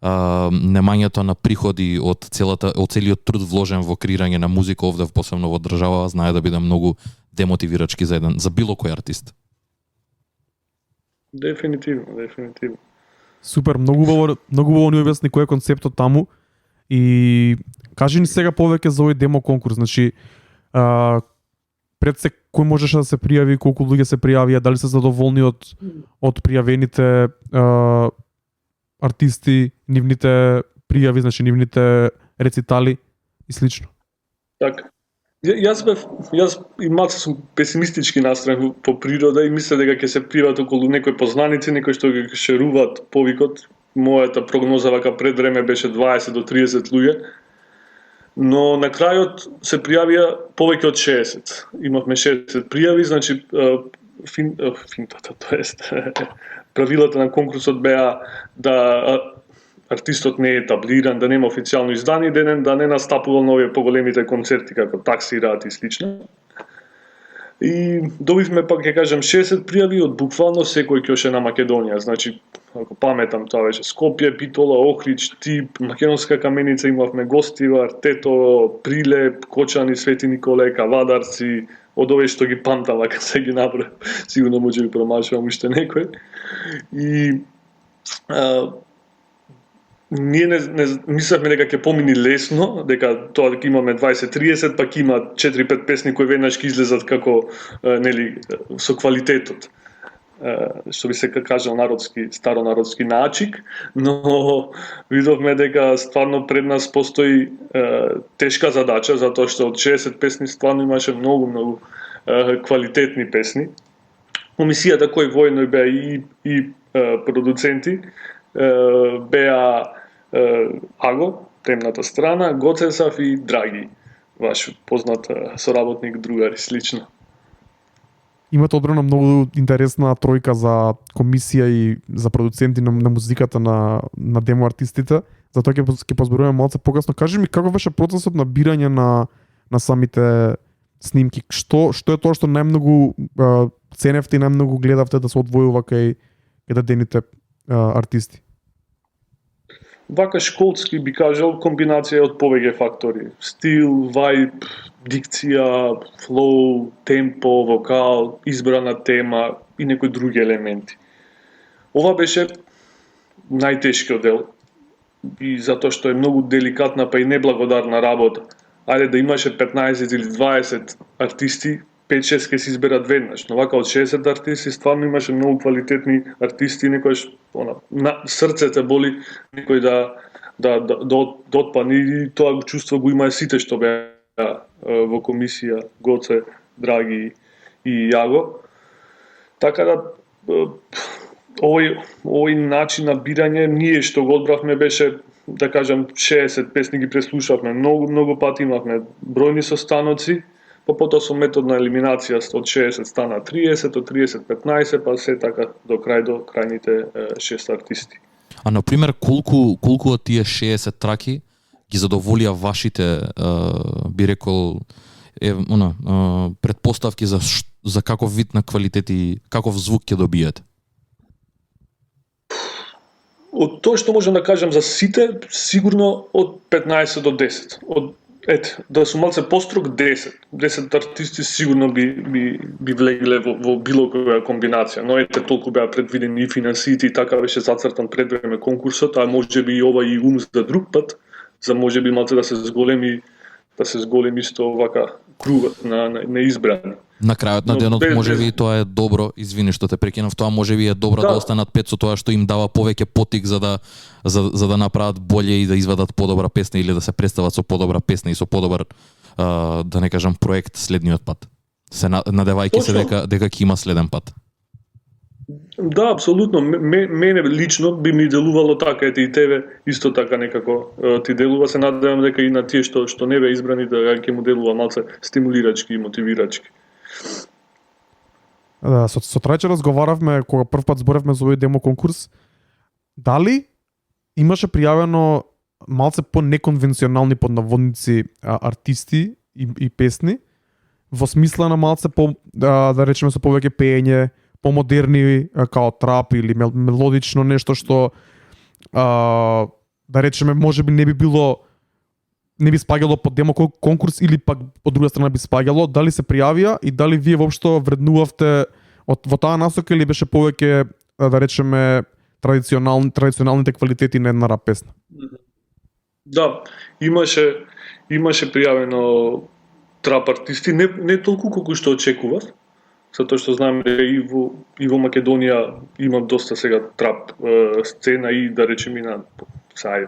немањето на приходи од целиот труд вложен во креирање на музика овде посебно во држава знае да биде многу демотивирачки за било кој артист. Дефинитивно. Супер, многу убаво ни објасни кој е концептот таму и кажи ни сега повеќе за овој демо конкурс, значи пред се кој можеше да се пријави, колку луѓе се пријавија, дали се задоволни од пријавените артисти, нивните пријави, значи нивните рецитали и слично. Така. Јас и малце сум песимистички настроен по природа и мислев дека ќе се пријават околу некои познаници, некои што ќе шеруваат повикот. Мојата прогноза вака пред време беше 20 до 30 луѓе. Но на крајот се пријавија повеќе од 60. Имавме 60 пријави, значи финтата, тоест правилата на конкурсот беа да артистот не е таблиран, да нема официјално издание, да не настапува на овие поголемите концерти како Такси Рад и слично. И добивме пак ќе кажам 60 пријави од буквално секој ќе на Македонија, значи ако паметам тоа беше Скопје, Битола, Охридж, Тип, Македонска Каменица, имавме гостива, Тето, Прилеп, Кочани, Свети Николај, Кавадарци, од овие што ги памтам, ако се ги направи, сигурно може би промашувам уште некој. И ние не мислевме дека ќе помини лесно, дека тоа дека имаме 20-30, пак има 4-5 песни кои веднаш ќе излезат како нели со квалитетот. Што би се кажал старонародски начик, но видовме дека стварно пред нас постои тешка задача, затоа што од 60 песни стварно имаше многу квалитетни песни. Комисијата кој војно беа и продуценти беа Аго, Темната страна, Гоцесав и Драги, ваш познат соработник, другар и слично. Имате одбрана многу интересна тројка за комисија и за продуценти на музиката на демо артистите. Затоа ќе позборуваме малце покасно. Кажи ми како беше процесот на бирање на самите снимки? Што е тоа што најмногу ценевте и најмногу гледавте да се одвојува кај дадените артисти? Вака школски би кажал комбинација од повеќе фактори. Стил, вајб, дикција, флоу, темпо, вокал, избрана тема и некои други елементи. Ова беше најтешкиот дел и затоа што е многу деликатна па и неблагодарна работа. Ајде да имаше 15 или 20 артисти, 5-6 ќе се изберат веднаш, но вака од 60 артисти стварно имаше многу квалитетни артисти, некојаш на срцете боли некој да отпадне и тоа чувство го има сите што беа во комисија, Гоце, Драги и Јаго. Така да овој начин на бирање ние што го одбравме беше да кажам 60 песни ги преслушавме многу пати, имавме бројни состаноци. Потоа со метод на елиминација од 60 стана 30, од 30 15, па се така до крајните 6 артисти. А например, колку од тие 60 траки ги задоволија вашите, би рекол, предпоставки за каков вид на квалитет и каков звук ќе добиете? Од тоа што можам да кажам за сите, сигурно од 15 до 10. Да сум малце построг 10. 10 артисти сигурно би влегле во било која комбинација, но толку беа предвидени и финансиите и така беше зацртан пред време конкурсот, а можеби и ова и ум за друг пат, за можеби малце да се зголеми исто вака кругот на избрани. На крајот на денот можеби тоа е добро, извини што те прекинав, тоа можеби е добро да останат 5 со тоа што им дава повеќе потик за да направат боле и да извадат подобра песна или да се представат со подобра песна и со подобар да не кажам проект следниот пат. Се надевајќи се Точно. дека ќе има следен пат. Да, апсолутно. Мене лично би ми делувало така, ете и тебе исто така некако ти делува. Се надевам дека и на тие што не бе избрани да ќе му делува малце стимулирачки и мотивирачки. Со Трајче разговаравме кога прв пат зборевме за овој демо конкурс. Дали имаше пријавено малце по неконвенционални под наводници артисти и песни во смисла на малце по да речеме со повеќе пеење, помодерни као трап или мелодично нешто што да речеме можеби не би спаѓало под демо конкурс или пак од друга страна би спаѓало, дали се пријавија и дали вие воопшто вреднувавте во таа насока или беше повеќе да речеме традиционалните квалитети на една рап песна? Да, имаше пријавено трап артисти, не толку колку што очекував, затоа што знам дека и во Македонија има доста сега трап сцена и да речеме и на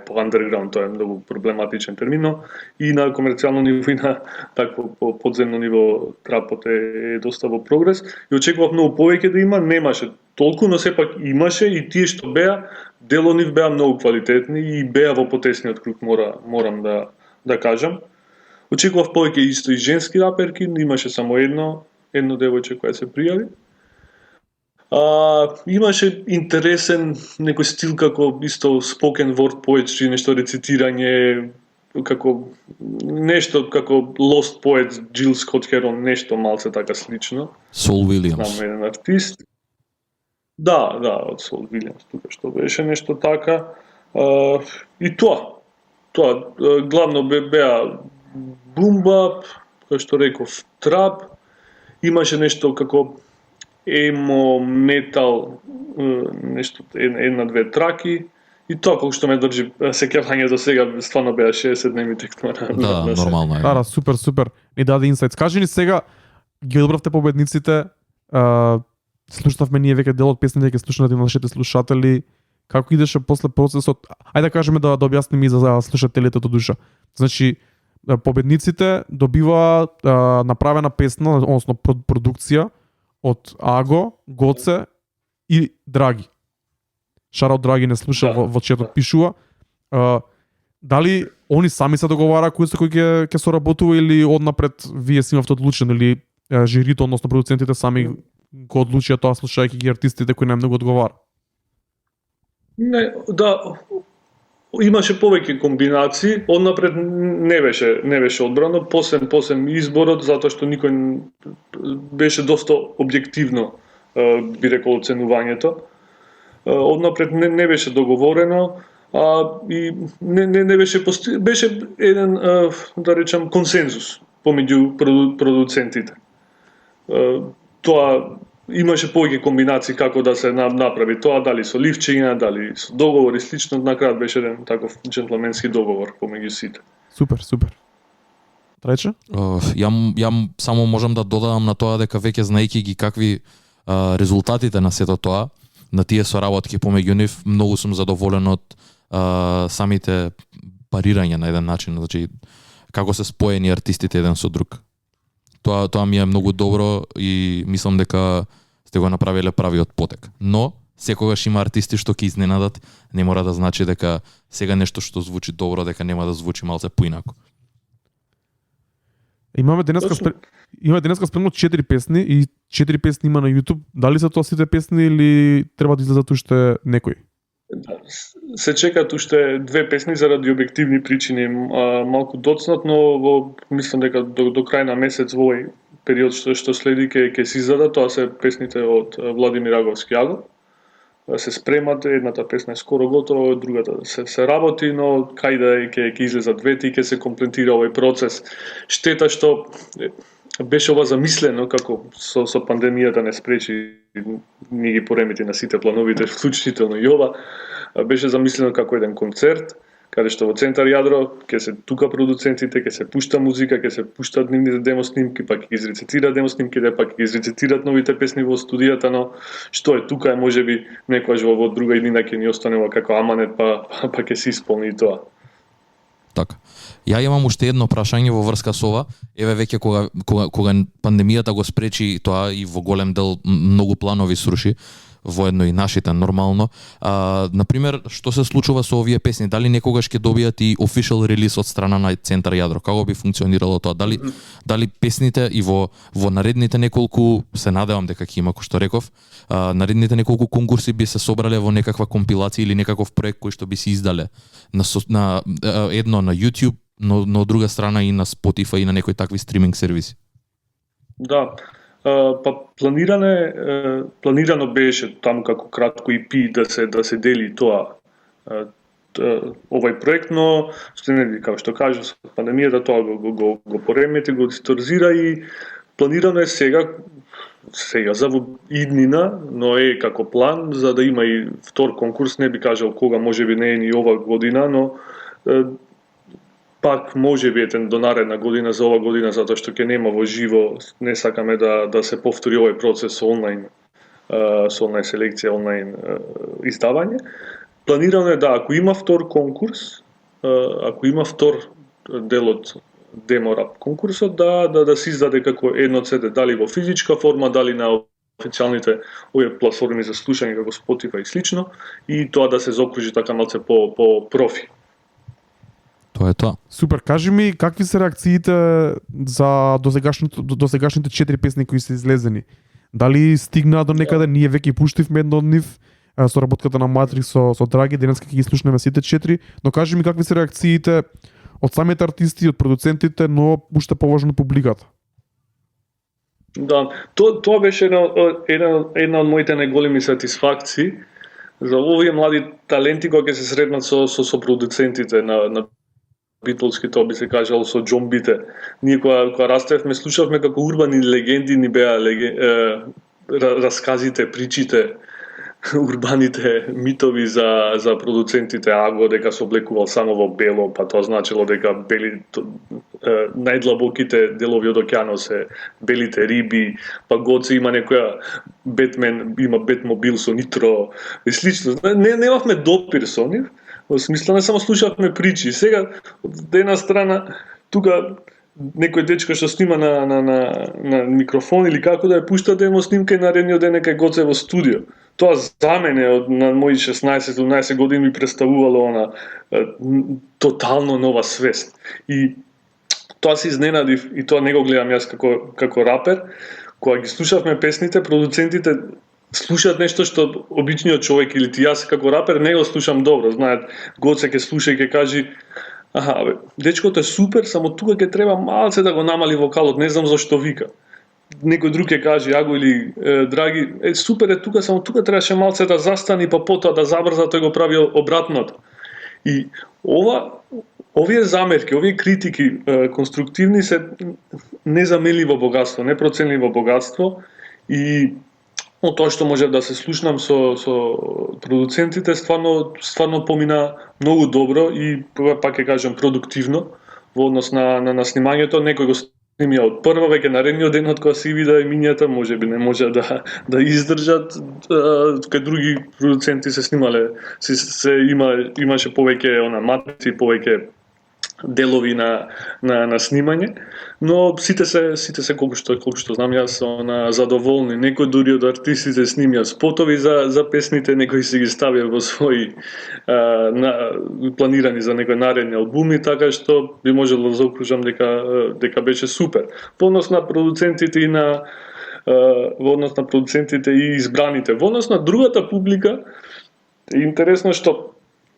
по андерграунд, тоа е многу проблематичен термин, но и на комерцијално ниво и на такво по подземно ниво трапот е доста во прогрес и очекував многу повеќе да има, немаше толку, но сепак имаше и тие што беа, дел од нив беа многу квалитетни и беа во потесниот круг, морам да кажам. Очекував повеќе исто и женски раперки, имаше само едно девојче која се пријави. Имаше интересен некој стил како исто spoken word poetry, нешто рецитирање, како нешто како Lost Poets, Jill Scott Heron, нешто малце така слично. Сол Уилјамс. Знам еден артист. Да, од Сол Вилјамс, тука што беше нешто така. И тоа, главно беа бумбап, кој што реков, трап, имаше нешто како емо, метал, нешто една-две траки, и тоа колку што ме држи сеќавање до сега, стварно беа 60 дневни текнува. Да, нормално е. Да, супер. Ни даде инсайт. Кажи ни сега, ги одбравте победниците, слушнавме ние веќе дел од песните, ќе слушнате нашите слушатели. Како идеше после процесот? Ајде да кажеме да објасниме и за слушателите до душа. Значи, победниците добиваат направена песна, односно продукција од Аго, Гоце и Драги. Шараут Драги не слуша во четот пишува. Дали они сами се договара кој со кој ќе соработува или однапред вие си имавте одлучено или жирито, односно продуцентите сами го одлучија тоа слушајќи ги артистите кои најмногу одговара? Не, да, имаше повеќе комбинации, однапред не беше одбрано, посем изборот, затоа што никој беше доста објективно, би рекол, оценувањето. Однапред не беше договорено, и не беше еден, да речам, консензус помеѓу продуцентите. Тоа имаше повеќе комбинации како да се направи тоа, дали со ливчиња, дали со договори слично, на крај беше еден таков джентлменски договор помеѓу сите. Супер. Трајче? Ја само можам да додадам на тоа дека веќе знаејќи ги какви резултатите на сето тоа, на тие соработки помеѓу нив, многу сум задоволен од самите парирања на еден начин, значи како се споени артистите еден со друг. Тоа ми е многу добро и мислам дека сте го направиле правиот потек. Но секогаш има артисти што ќе изненадат, не мора да значи дека сега нешто што звучи добро дека нема да звучи малце поинаку. Имаме денеска спремно 4 песни и 4 песни има на YouTube. Дали се тоа сите песни или треба да излезат уште некои? Се чекаат уште 2 песни заради објективни причини, малку доцнат, но мислам дека до крај на месец во овој период што следи ќе се издаде, тоа се песните од Владимир Аговски Аго. Се спремат, едната песна е скоро готова, другата се работи, но кај да ќе излезат двете и ќе се комплетира овој процес. Штета што беше ова замислено како со пандемијата не спречи ни ги поремети на сите плановите, вклучително и ова. Беше замислено како еден концерт, каде што во центар јадро ќе се тука продуцентите, ќе се пушта музика, ќе се пуштат нивните демо снимки, па ќе изрецитираат демо снимките, па ќе изрецитираат новите песни во студијата, но што е тука е можеби некојаш во друга иднина ќе ни остане како аманет, па ќе се исполни и тоа. Така. Ја имам уште едно прашање во врска со ова. Еве веќе кога пандемијата го спречи тоа и во голем дел многу планови сруши, воедно и нашите нормално. Например, што се случува со овие песни? Дали некогаш ќе добијат и official релиз од страна на Центар Јадро? Како би функционирало тоа? Дали песните и во наредните неколку, се надевам дека ќе има, кој што реков, наредните неколку конкурси би се собрале во некаква компилација или некаков проект кој што би се издале на едно на YouTube, но од друга страна и на Spotify и на некои такви стриминг сервиси? Да. Па планирано беше таму како кратко EP да се дели тоа овај проект, но како што кажа, со пандемијата тоа го поремети, го дисторзира и планирано е сега за иднина, но е како план за да има и втор конкурс, не би кажал кога, можеби не е ни ова година, но пак може би до наредна година за ова година, затоа што ќе нема во живо, не сакаме да се повтори овој процес со онлайн селекција, онлайн издавање. Планирано е ако има втор конкурс, ако има втор дел од деморап конкурсот, да се издаде како едно CD, дали во физичка форма, дали на официјалните овие платформи за слушање како Spotify и слично, и тоа да се заокружи така малце по профи. Тоа е тоа. Супер, кажи ми какви се реакциите за досегашните 4 песни кои се излезени? Дали стигнаа до некаде, ние веќе пуштивме едно од нив со работката на Матрикс со Драги, денеска ќе ги слушнеме сите 4, но кажи ми какви се реакциите од самите артисти, од продуцентите, но уште поважно публиката? Да, тоа беше една од моите најголеми сатисфакции за овие млади таленти кога ќе се сретнат со продуцентите на битлските, би се кажало со џомбите. Ние кога растевме, слушавме како урбани легенди ни беа расказите, причите, урбаните митови за продуцентите Аго, дека се облекувал само во бело, па тоа значило дека најдлабоките делови од океанот се белите риби, па Гоце има некоја Бетмен, има Бетмобил со нитро и слично. Немавме допир со нив, во смисла не само слушавме причи. Сега, од една страна, тука некој дечко што снима на микрофон или како да ја пушта демо снимка и наредниот ден нека Гоце во студио. Тоа за мене на мои 16-17 години ми представувало тотално нова свест. И тоа се изненадив и тоа не го гледам јас како рапер. Кога ги слушавме песните, продуцентите слушаат нешто што обичниот човек или ти јас како рапер не го слушам добро. Знаат, Гоце ќе слуша и ќе каже: "Аха, дечкото е супер, само тука ќе треба малце да го намали вокалот, не знам зашто вика." Некој друг ќе каже, Аго или Драги, супер е тука, само тука требаше малце да застани, па потоа да забрза, тој го прави обратното. И овие замерки, овие критики конструктивни се незаменливо богатство, непроценливо богатство, и тоа што можев да се слушнам со продуцентите стварно помина многу добро и пак ќе кажам продуктивно во однос на снимањето. Некој го снимија од прво, веќе наредниот ден од кога се вида емињата, можеби не може да издржат, кај други продуценти се снимале, имаше повеќе матрици, повеќе делови на снимање, но сите се колку што знам јас задоволни. Некои дури од артистите снимија спотови за песните, некои си ги ставија во своји планирани за некои наредни албуми, така што би можело да заокружам дека беше супер. Во однос на продуцентите и избраните, во однос на другата публика, е интересно што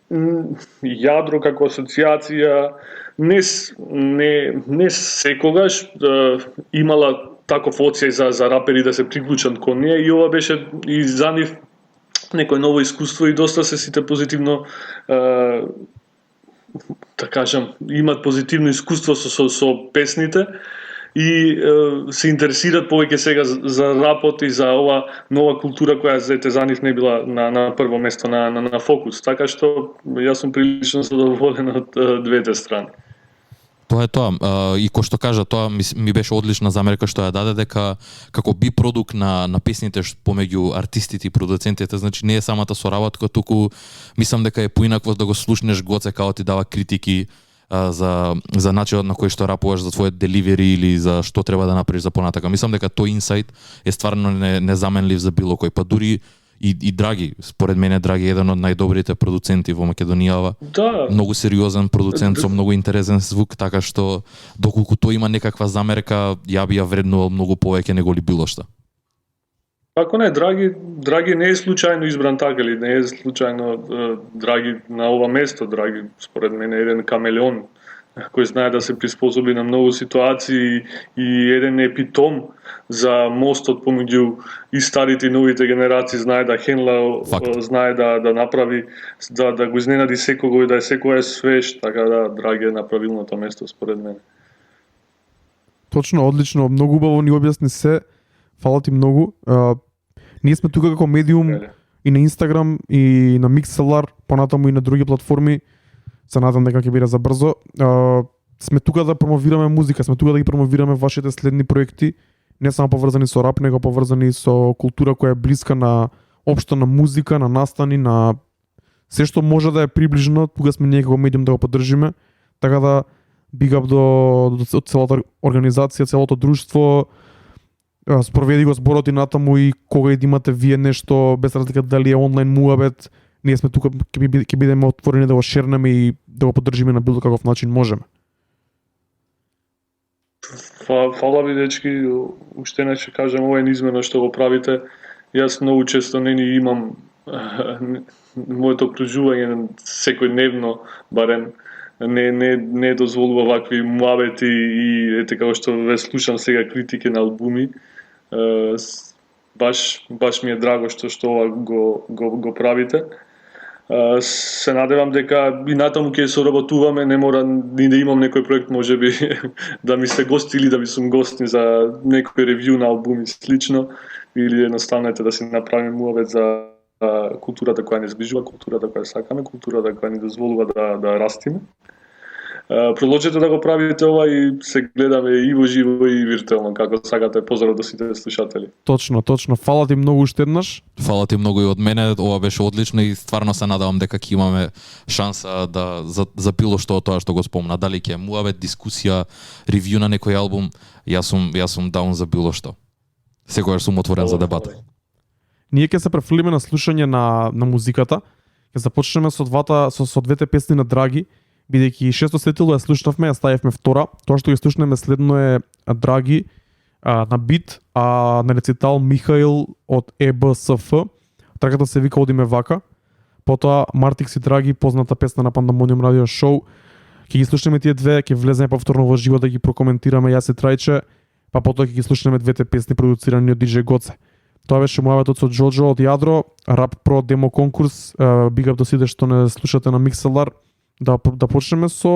Јадро како асоциација не секогаш имала таков оцеј за рапери да се приклучат кон неја, и ова беше и за нив некој ново искуство и доста се сите позитивно да кажам, имат позитивно искуство со песните и се интересираат повеќе сега за рапот и за ова нова култура која за нив не била на прво место на фокус. Така што јас сум прилично задоволен од двете страни. Тоа е тоа. И кој што кажа, тоа ми беше одлична замерка што ја даде, дека како бипродукт на песните помеѓу артистите и продуцентите, значи не е самата соработка, туку мислам дека е поинакво да го слушнеш Гоце као ти дава критики за начинот на кој што рапуваш за твојот деливери или за што треба да направиш за понатака. Мислам дека тој инсайт е стварно незаменлив за било кој, па дури и Драги, според мене Драги е еден од најдобрите продуценти во Македонија. Да. Многу сериозен продуцент со многу интересен звук, така што доколку тој има некаква замерка, ја би ја вреднувал многу повеќе него ли било што. Ако не, Драги не е случајно избран така, или не е случајно Драги на ова место. Драги, според мене, е еден камелеон кој знае да се приспособи на многу ситуации и еден епитом за мостот помеѓу и старите и новите генерации, знае да хендла, знае да направи, да го изненади секого и да е секоја свеж, така да Драги е на правилното место според мене. Точно, одлично, многу убаво ни објасни се. Фала ти многу. Ние сме тука како медиум и на Инстаграм и на Mixlr, понатаму и на други платформи. Се надам дека ќе биде за брзо. Сме тука да промовираме музика, сме тука да ги промовираме вашите следни проекти, не само поврзани со рап, него поврзани со култура која е блиска на општо на музика, на настани, на се што може да е приближно, тука сме ние како медиум да го поддржиме. Така да big up до целата организација, целото друштво. Спроведи го зборот и натаму и кога и да имате вие нешто, без разлика дали е онлайн муабет, ние сме тука, ќе бидеме отворени да го шернеме и да го поддржиме на било каков начин можеме. Фала ви, дечки, уште не ќе кажам, ова е низмено што го правите. Јас многу често не ни имам моето окружување секојдневно, барем не дозволува вакви муабети и ете како што ве слушам сега критики на албуми. Баш ми е драго што ова го правите. Се надевам дека и натаму ќе соработуваме, не мора ни да имам некој проект, можеби да ми се гости или да ми сум гостни за некој ревју на албуми слично, или едноставно да си направиме муабет за културата која не зближува, културата која сакаме, културата која ни дозволува да растиме. Продолжете да го правите ова и се гледаме и во живо и виртуелно, како сакате. Поздрав до сите слушатели. Точно. Фала ти многу уште еднаш. Фала ти многу и од мене, ова беше одлично и стварно се надевам дека ќе имаме шанса да за било што од тоа што го спомна, дали ќе муабет, дискусија, ревју на некој албум, јас сум даун за било што. Секогаш сум отворен за дебата. Ние ќе се префрлиме на слушање на музиката. Ќе започнеме со двете песни на Драги, бидејќи шесто сетило ја слушнавме, ја ставивме втора. Тоа што ја слушнеме следно е Драги на бит, а на рецитал Михаил од ЕБСФ. Траката се вика Одиме вака. Потоа Мартикс и Драги, позната песна на Пандамониум радио шоу. Ќе ги слушнеме тие две, ќе влеземе повторно во живо да ги прокоментираме јас и Трајче, па потоа ќе ги слушнеме двете песни продуцирани од DJ Гоце. Тоа беше муабетот со Джоджо од Јадро, Rap Pro демо конкурс. Big up до сите што не слушате на Mixlr. Да почнеме со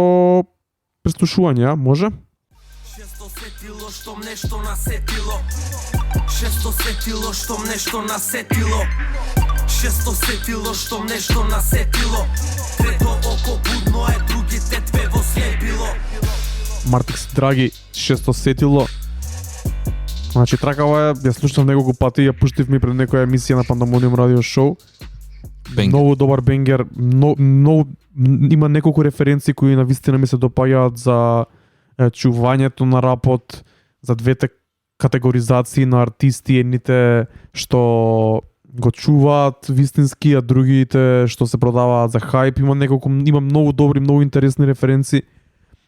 преслушување, може? Шесто сетило штом нешто насетило. Шесто сетило штом нешто насетило. Шесто сетило штом нешто насетило. Трето око будно е, другите две во слепило. Мартикс Драги, шесто сетило. Значи тракава е, ја слушнав неколку пати, ја пуштив ми пред некоја емисија на Пандамониум радио шоу. Многу добар бенгер, има неколку референции кои навистина ми се допаѓаат за чувањето на рапот, за двете категоризации на артисти, едните што го чуваат вистински, а другите што се продаваат за хајп. Има многу добри, многу интересни референции.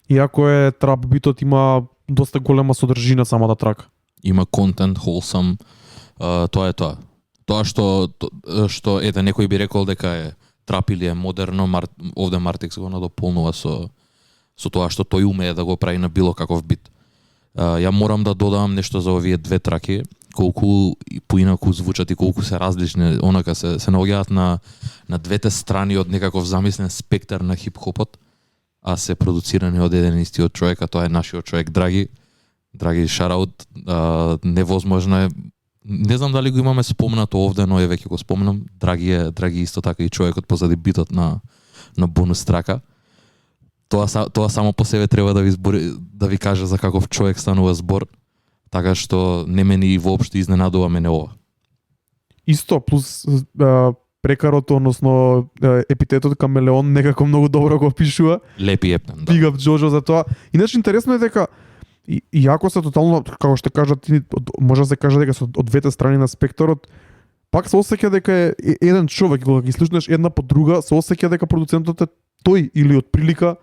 Иако е трап битот, има доста голема содржина самата трака. Има контент, wholesome, тоа е тоа. Тоа што ете некој би рекол дека е трап или е модерно, овде Мартикс го надополнува со тоа што тој умее да го прави на било каков бит. Ја морам да додам нешто за овие две траки, колку поинаку звучат и колку се различни, онака се наоѓаат на двете страни од некаков замислен спектар на хип-хопот, а се продуцирани од еден истиот човек, а тоа е нашиот човек Драги. Драги, шараут, невозможно е. Не знам дали го имаме спомнато овде, но веќе го спомнам. Драги исто така и човекот позади битот на бонус трака. Тоа само по себе треба да ви каже за каков човек станува збор, така што не ме ни воопшто изненадува мене ова. Исто, плюс прекарот, односно епитетот камелеон некако многу добро го опишува. Лепи епнем, да. Big up Jojo за тоа. Иначе интересно е дека иако се тотално, како што кажа ти, може да се каже дека се од двете страни на спектарот, пак се осеќа дека е еден човек, кога ги слушнеш една по друга, се осеќа дека продуцентот е тој или од прилика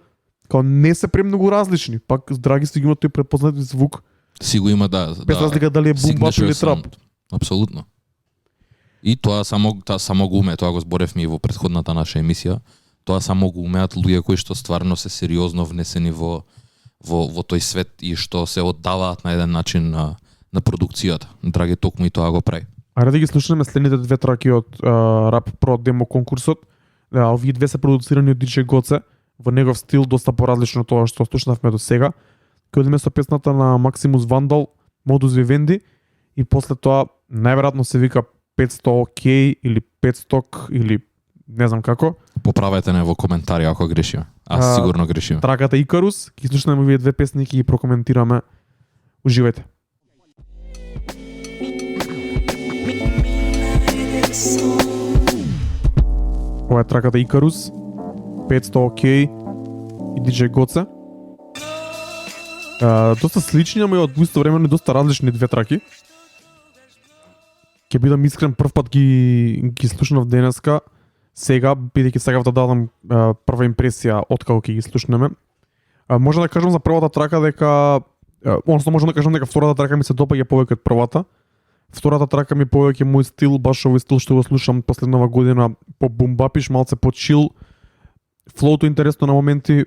као не се премногу различни. Пак драги си ги има тој препознат звук. Си го има, да. Без разлика дали е бум-бап или трап. Апсолутно. И тоа само го уме, тоа го зборевме и во претходната наша емисија. Тоа само го умеат луѓе кои што стварно се сериозно внесени во тој свет и што се оддаваат на еден начин на продукцијата. Драги токму и тоа го прави. Ајде да ги слушнеме следните две траки од Rap Pro демо конкурсот. Овие две се продуцирани од DJ Гоце во негов стил доста поразлично од тоа што слушнавме до сега. Кој одиме со песната на Maximus Vandal, Modus Vivendi, и после тоа најверојатно се вика 500 OK или 500 или не знам како. Поправете не во коментари ако грешиме. Аз сигурно грешиме. Траката Икарус, ќе слушнеме овие две песни и ги прокоментираме. Уживајте. Ова е траката Икарус, 500 OK и DJ Гоце. Доста слични, ама и од исто време доста различни две траки. Ќе бидам искрен, прв пат ги слушнав денеска. Сега, бидејќи сакав да дадам прва импресија од како ќе ги слушнеме. Може да кажам за првата трака дека односно можам да кажам дека втората трака ми се допаѓа повеќе од првата. Втората трака ми повеќе мој стил, баш овој стил што го слушам последнава година, по бумбапиш, малце по чил. Флоуто интересно на моменти,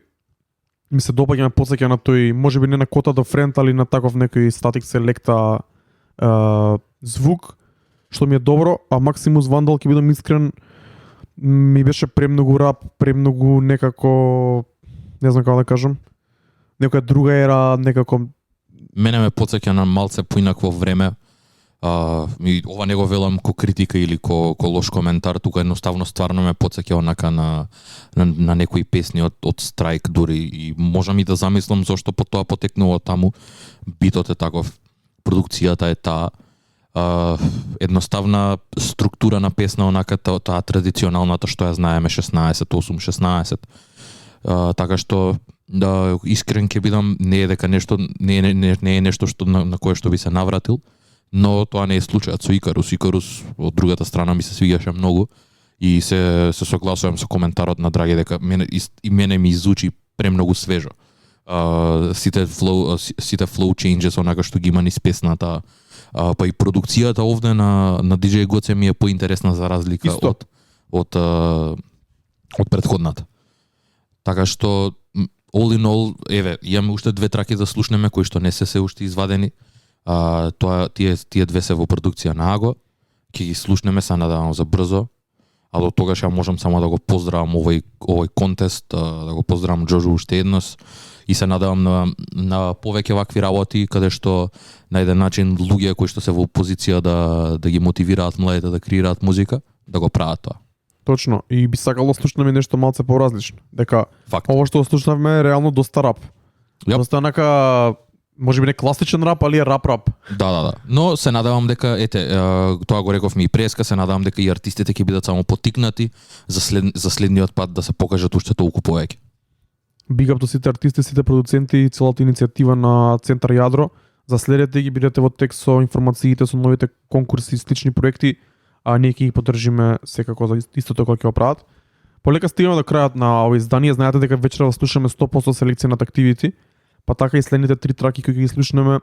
ми се допаѓа, ме потсеќа на тој, можеби не на Кота до Френд, али на таков некој статик селекта звук, што ми е добро, а Maximus Vandal, ќе бидам искрен, ми беше премногу рап, премногу некако, не знам како да кажам, некоја друга ера, некако... Мене ме потсеќа на малце поинакво време. И ова не го велам ко критика или ко лош коментар, тука едноставно стварно ме потсеќа онака на некои песни од Страйк дури, и можам и да замислам зошто по тоа потекнува таму. Битот е таков, продукцијата е таа, едноставна структура на песна, онака таа традиционалната што ја знаеме 16-8-16. Така што да, искрен ќе бидам, не е дека нешто не е нешто што на кое што би се навратил, но тоа не е случајот со Икарус. Икарус од другата страна ми се свиѓаше многу и се согласувам со коментарот на Драги дека мене ми изучи премногу свежо. Сите flow changes онака што ги има низ песната, па и продукцијата овде на DJ Гоце ми е поинтересна за разлика од претходната. Така што all in all, еве, имаме уште две траки да слушнеме кои што не се уште извадени. Тие две се во продукција на Аго. Ќе ги слушнеме, се надевам за брзо. А до тогаш ја можам само да го поздравам овој контест, да го поздравам Джожо уште еднос и се надевам на повеќе вакви работи каде што на еден начин луѓе кои што се во позиција да ги мотивираат младите да креираат музика, да го прават тоа. Точно, и би сакало да слушнеме нешто малце поразлично. Дека Факт. Ово што слушнавме е реално доста рап. Yep. Доста онака, можеби не класичен рап, али е рап. Да. Но се надевам дека, тоа го рековме и преска, се надевам дека и артистите ќе бидат само потикнати за следниот пат да се покажат уште толку повеќе. Big up до сите артисти, сите продуценти и целата иницијатива на Центар Јадро. За следете ги, бидете во текст со информациите, со новите конкурси и слични проекти, а ние ќе ги поддржиме секако за истото кога ќе го прават. Полека стигаме до крајот на овој издание. Знаете дека вечера слушаме 100% селекција на Activity, па така и следните три траки кои ги слушнеме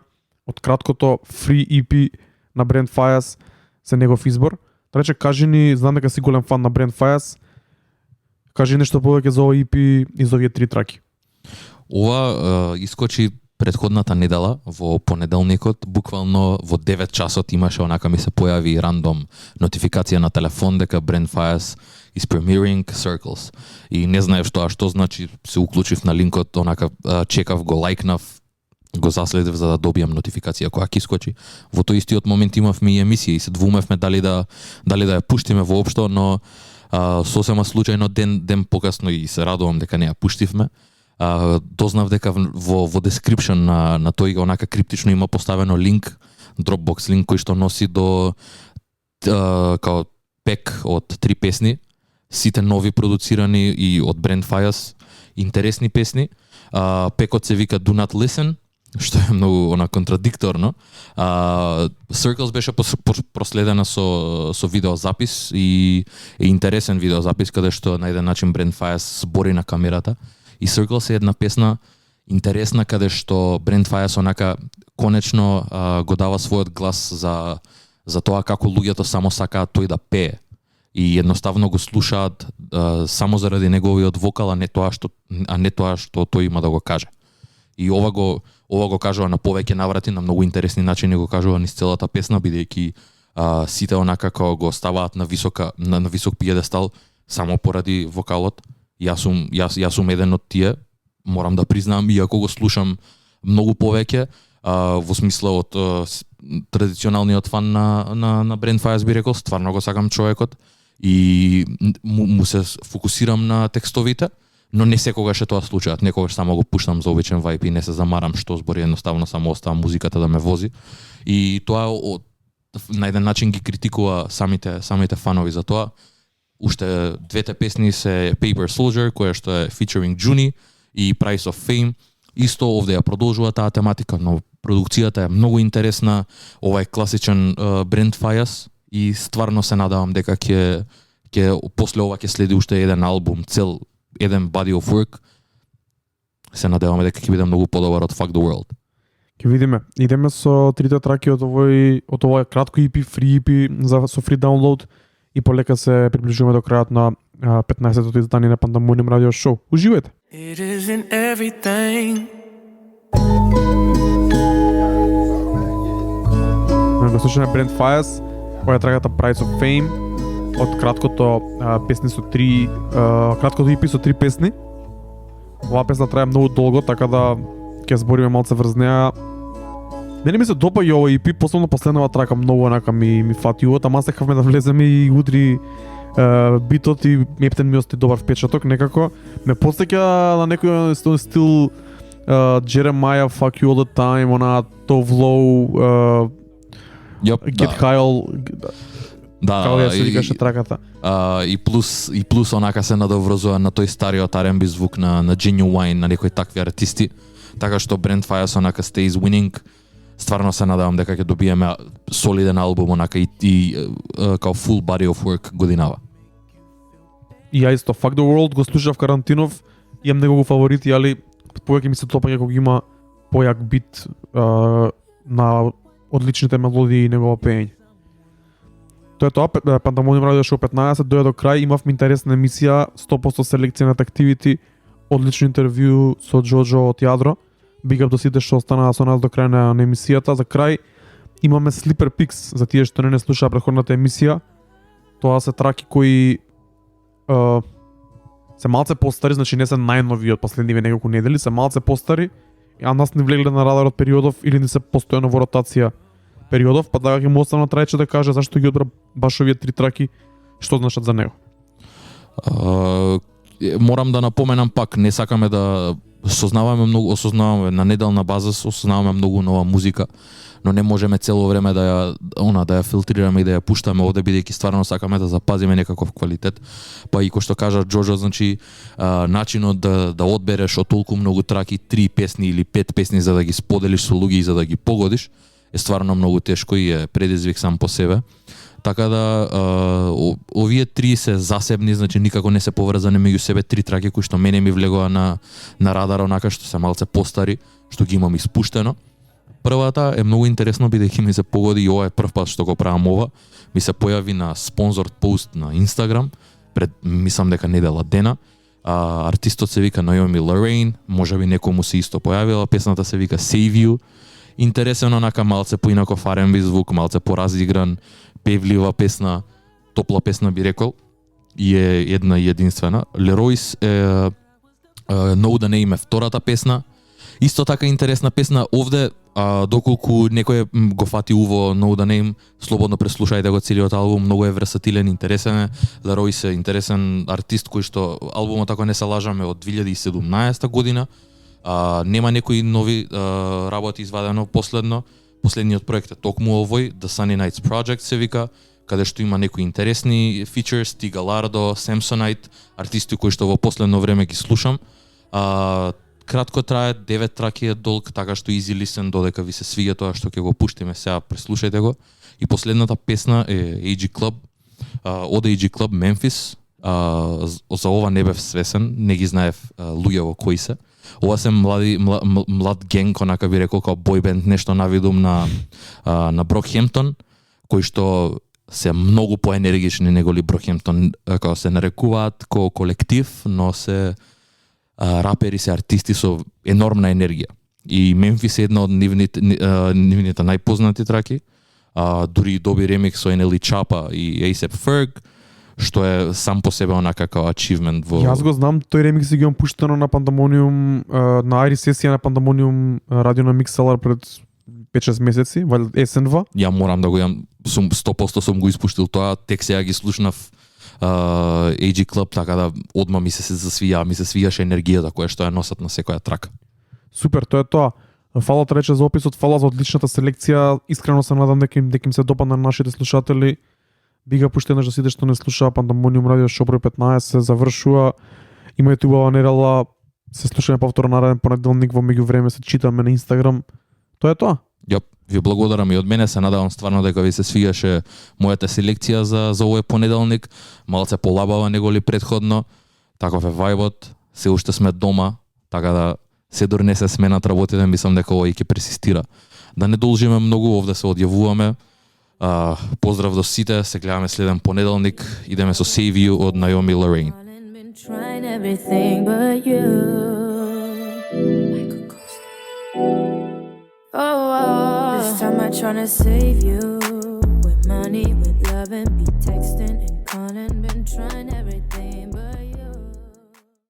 од краткото Free EP на Brent Faiyaz се негов избор. Рече, кажи ни, знам дека си голем фан на Brent Faiyaz, кажи нешто повеќе за овој EP и за овие три траки. Ова искочи претходната недела во понеделникот, буквално во 9 часот имаше онака ми се појави рандом нотификација на телефон дека Brent Faiyaz is premiering Circles. И не знаев што значи, се уклучив на линкот, онака чекав, го лајкнав, го заследив за да добијам нотификација која ќе искочи. Во тој истиот момент имавме и емисија и се двумевме дали да ја пуштиме воопшто, но сосема случајно ден покасно и се радувам дека не ја пуштивме. Дознав дека во description на тој онака криптично има поставено линк, Dropbox линк кој што носи до као пек од 3 песни, сите нови продуцирани и од Brent Faiyaz, интересни песни. Пекот се вика Do Not Listen, што е многу контрадикторно. Circles беше проследена со видеозапис и е интересен видеозапис каде што на еден начин Brent Faiyaz збори на камерата. И Circles е една песна интересна каде што Brent Faiyaz онака конечно го дава својот глас за тоа како луѓето само сакаат тој да пее. И едноставно го слушаат само заради неговиот вокал, а не тоа што тој има да го каже. И ова го кажува на повеќе наврати, на многу интересни начини го кажува низ целата песна, бидејќи сите онака како го ставаат на висок пиедестал само поради вокалот. Јас сум еден од тие, морам да признам, иако го слушам многу повеќе, во смисла од традиционалниот фан на Brent Faiyaz би рекол, стварно го сакам човекот и му се фокусирам на текстовите, но не секогаш е тоа случајот. Некогаш само го пуштам за обичен вајб и не се замарам што збори, едноставно само оставам музиката да ме вози. И тоа на еден начин ги критикува самите фанови за тоа. Уште двете песни се Paper Soldier, која што е featuring Junie, и Price of Fame. Исто овде ја продолжува таа тематика, но продукцијата е многу интересна. Ова е класичен Brent Faiyaz и стварно се надевам дека ќе после ова ќе следи уште еден албум, цел еден body of work. Се надеваме дека ќе биде многу подобар од Fuck the World. Ќе видиме. Идеме со трите траки од овој кратко EP, free EP со free download и полека се приближуваме до крајот на 15-тото издание на Pandemonium Radio Show. Уживајте. It isn't everything. Го слушаме Brent Faiyaz, која е трагата Price of Fame од краткото песни со краткото EP со 3 песни. Оваа песна трае многу долго, така да ќе збориме малце врз неа. Мене ми се допаѓа овој EP, посебно последната трака многу онака ми фати увод, ама сакавме да влеземе и удри битот и Ептен ми ости добар впечаток, некако ме потсеќа на некој стил Jeremiah, Fuck You All The Time, она Tove Lo, Get High, да, како ја се викаше траката. И плюс онака се надоврзува на тој стариот R&B звук на Genuine, на некои такви артисти, така што Brent Faiyaz онака stays winning. Стварно се надевам дека ќе добиеме солиден албум онака и као full body of work годинава. И ја исто Fuck the World го слушав Карантинов, имам неколку фаворити, али повеќе ми се допаѓа кога има појак бит на одличните мелодии и негово пеење. Тоа е тоа, Pandemonium Radio Show 15 дојде до крај, имавме интересна емисија, 100% селекција на активити, одлично интервју со Джоджо од Јадро. Big up до сите што останаа со нас до крај на емисијата. За крај имаме Sleeper Picks за тие што не слушаа претходната емисија. Тоа се траки кои се малце постари, значи не се најнови од последниве неколку недели, се малце постари, а нас не влегле на радарот периодов или не се постојано во ротација периодов, па да ќе му оставно трајче да каже зашто ги одбра баш овие 3 траки, што значат за него. Морам да напоменам пак, не сакаме да осознаваме на неделна база, осознаваме многу нова музика, но не можеме цело време да ја филтрираме и да ја пуштаме овде, бидејќи стварно сакаме да запазиме некаков квалитет. Па и кој што кажа Джоджо, значи начинот да одбереш од толку многу траки 3 песни или 5 песни за да ги споделиш со луѓе и за да ги погодиш е стварно многу тешко и е предизвик сам по себе. Така да овие 3 се засебни, значи никако не се поврзани меѓу себе, 3 траки кои што мене ми влегува на радар, онака што се малце постари, што ги имам испуштено. Првата е многу интересно, бидејќи ми се погоди и ова е прв пат што го правам ова. Ми се појави на спонзорд пост на Инстаграм, пред мислам дека недела дена. Артистот се вика Naomi Lorraine, можеби некому се исто појавила, песната се вика Save You. Интересен онака малце поинаков R&B звук, малце поразигран, певлива песна, топла песна би рекол, и е една и единствена. Leroy's е Know the Name е втората песна. Исто така интересна песна овде, доколку некој го фати уво Know the Name, слободно преслушајте го целиот албум, многу е версатилен, интересен е. Leroy's е интересен артист кој што албумот, ако не се лажаме, од 2017 година. Нема некои нови работи извадено последно. Последниот проект е токму овој, The Sunny Nights Project се вика, каде што има некои интересни features, Tiga Lardo, Samsonite, артисти кои што во последно време ги слушам. Кратко трае, 9 траки е долг, така што easy listen, додека ви се свиѓа тоа што ќе го пуштиме сега, преслушајте го. И последната песна е AG Club, од AG Club Memphis. За ова не бев свесен, не ги знаев луѓето кои се. Ова се млад генг, онака би рекол као бойбенд, нешто навидум на Брокхемптон, кои што се многу поенергични него ли Брокхемптон, како се нарекуваат ко колектив, но се рапери, се артисти со енормна енергија. И Мемфис е една од нивните најпознати траки, дури доби ремикс со NLE Choppa и A$AP Ferg, што е сам по себе онака како achievement во... Јас го знам, тој ремикс ги имам пуштено на Pandemonium, на Айри сесија на Pandemonium радио на Mixlr пред 5-6 месеци, есенва. Ја морам да го имам, 100% сум го испуштил тоа, тек сега ги слушнав AG Club, така да одма ми се свијаше енергијата која што ја носат на секоја трака. Супер, тоа е тоа. Фала рече за описот, фала за одличната селекција. Искрено се надам дека им се допадна на нашите слушатели. Бига пуштена за сите што не слушаа Pandemonium радио шоу број 15 се завршува. Имајте убава недела. Се слушаме повторно нареден понеделник, во меѓувреме се читаме на Инстаграм. Тоа е тоа. Јоп, ви благодарам и од мене, се надевам стварно дека ви се свиѓаше мојата селекција за овој понеделник. Малце полабава него ли предходно. Таков е вајбот, се уште сме дома, така да се донесе сменат работите, мислам дека овој ќе пресистира. Да не должиме многу, овде се одјавуваме. Поздрав до сите, се гледаме следен понеделник, идеме со Save You од Naomi Lorraine. Trying everything but you. This time I'm trying to save you. With money, with love, and be texting and calling. Been trying everything but you.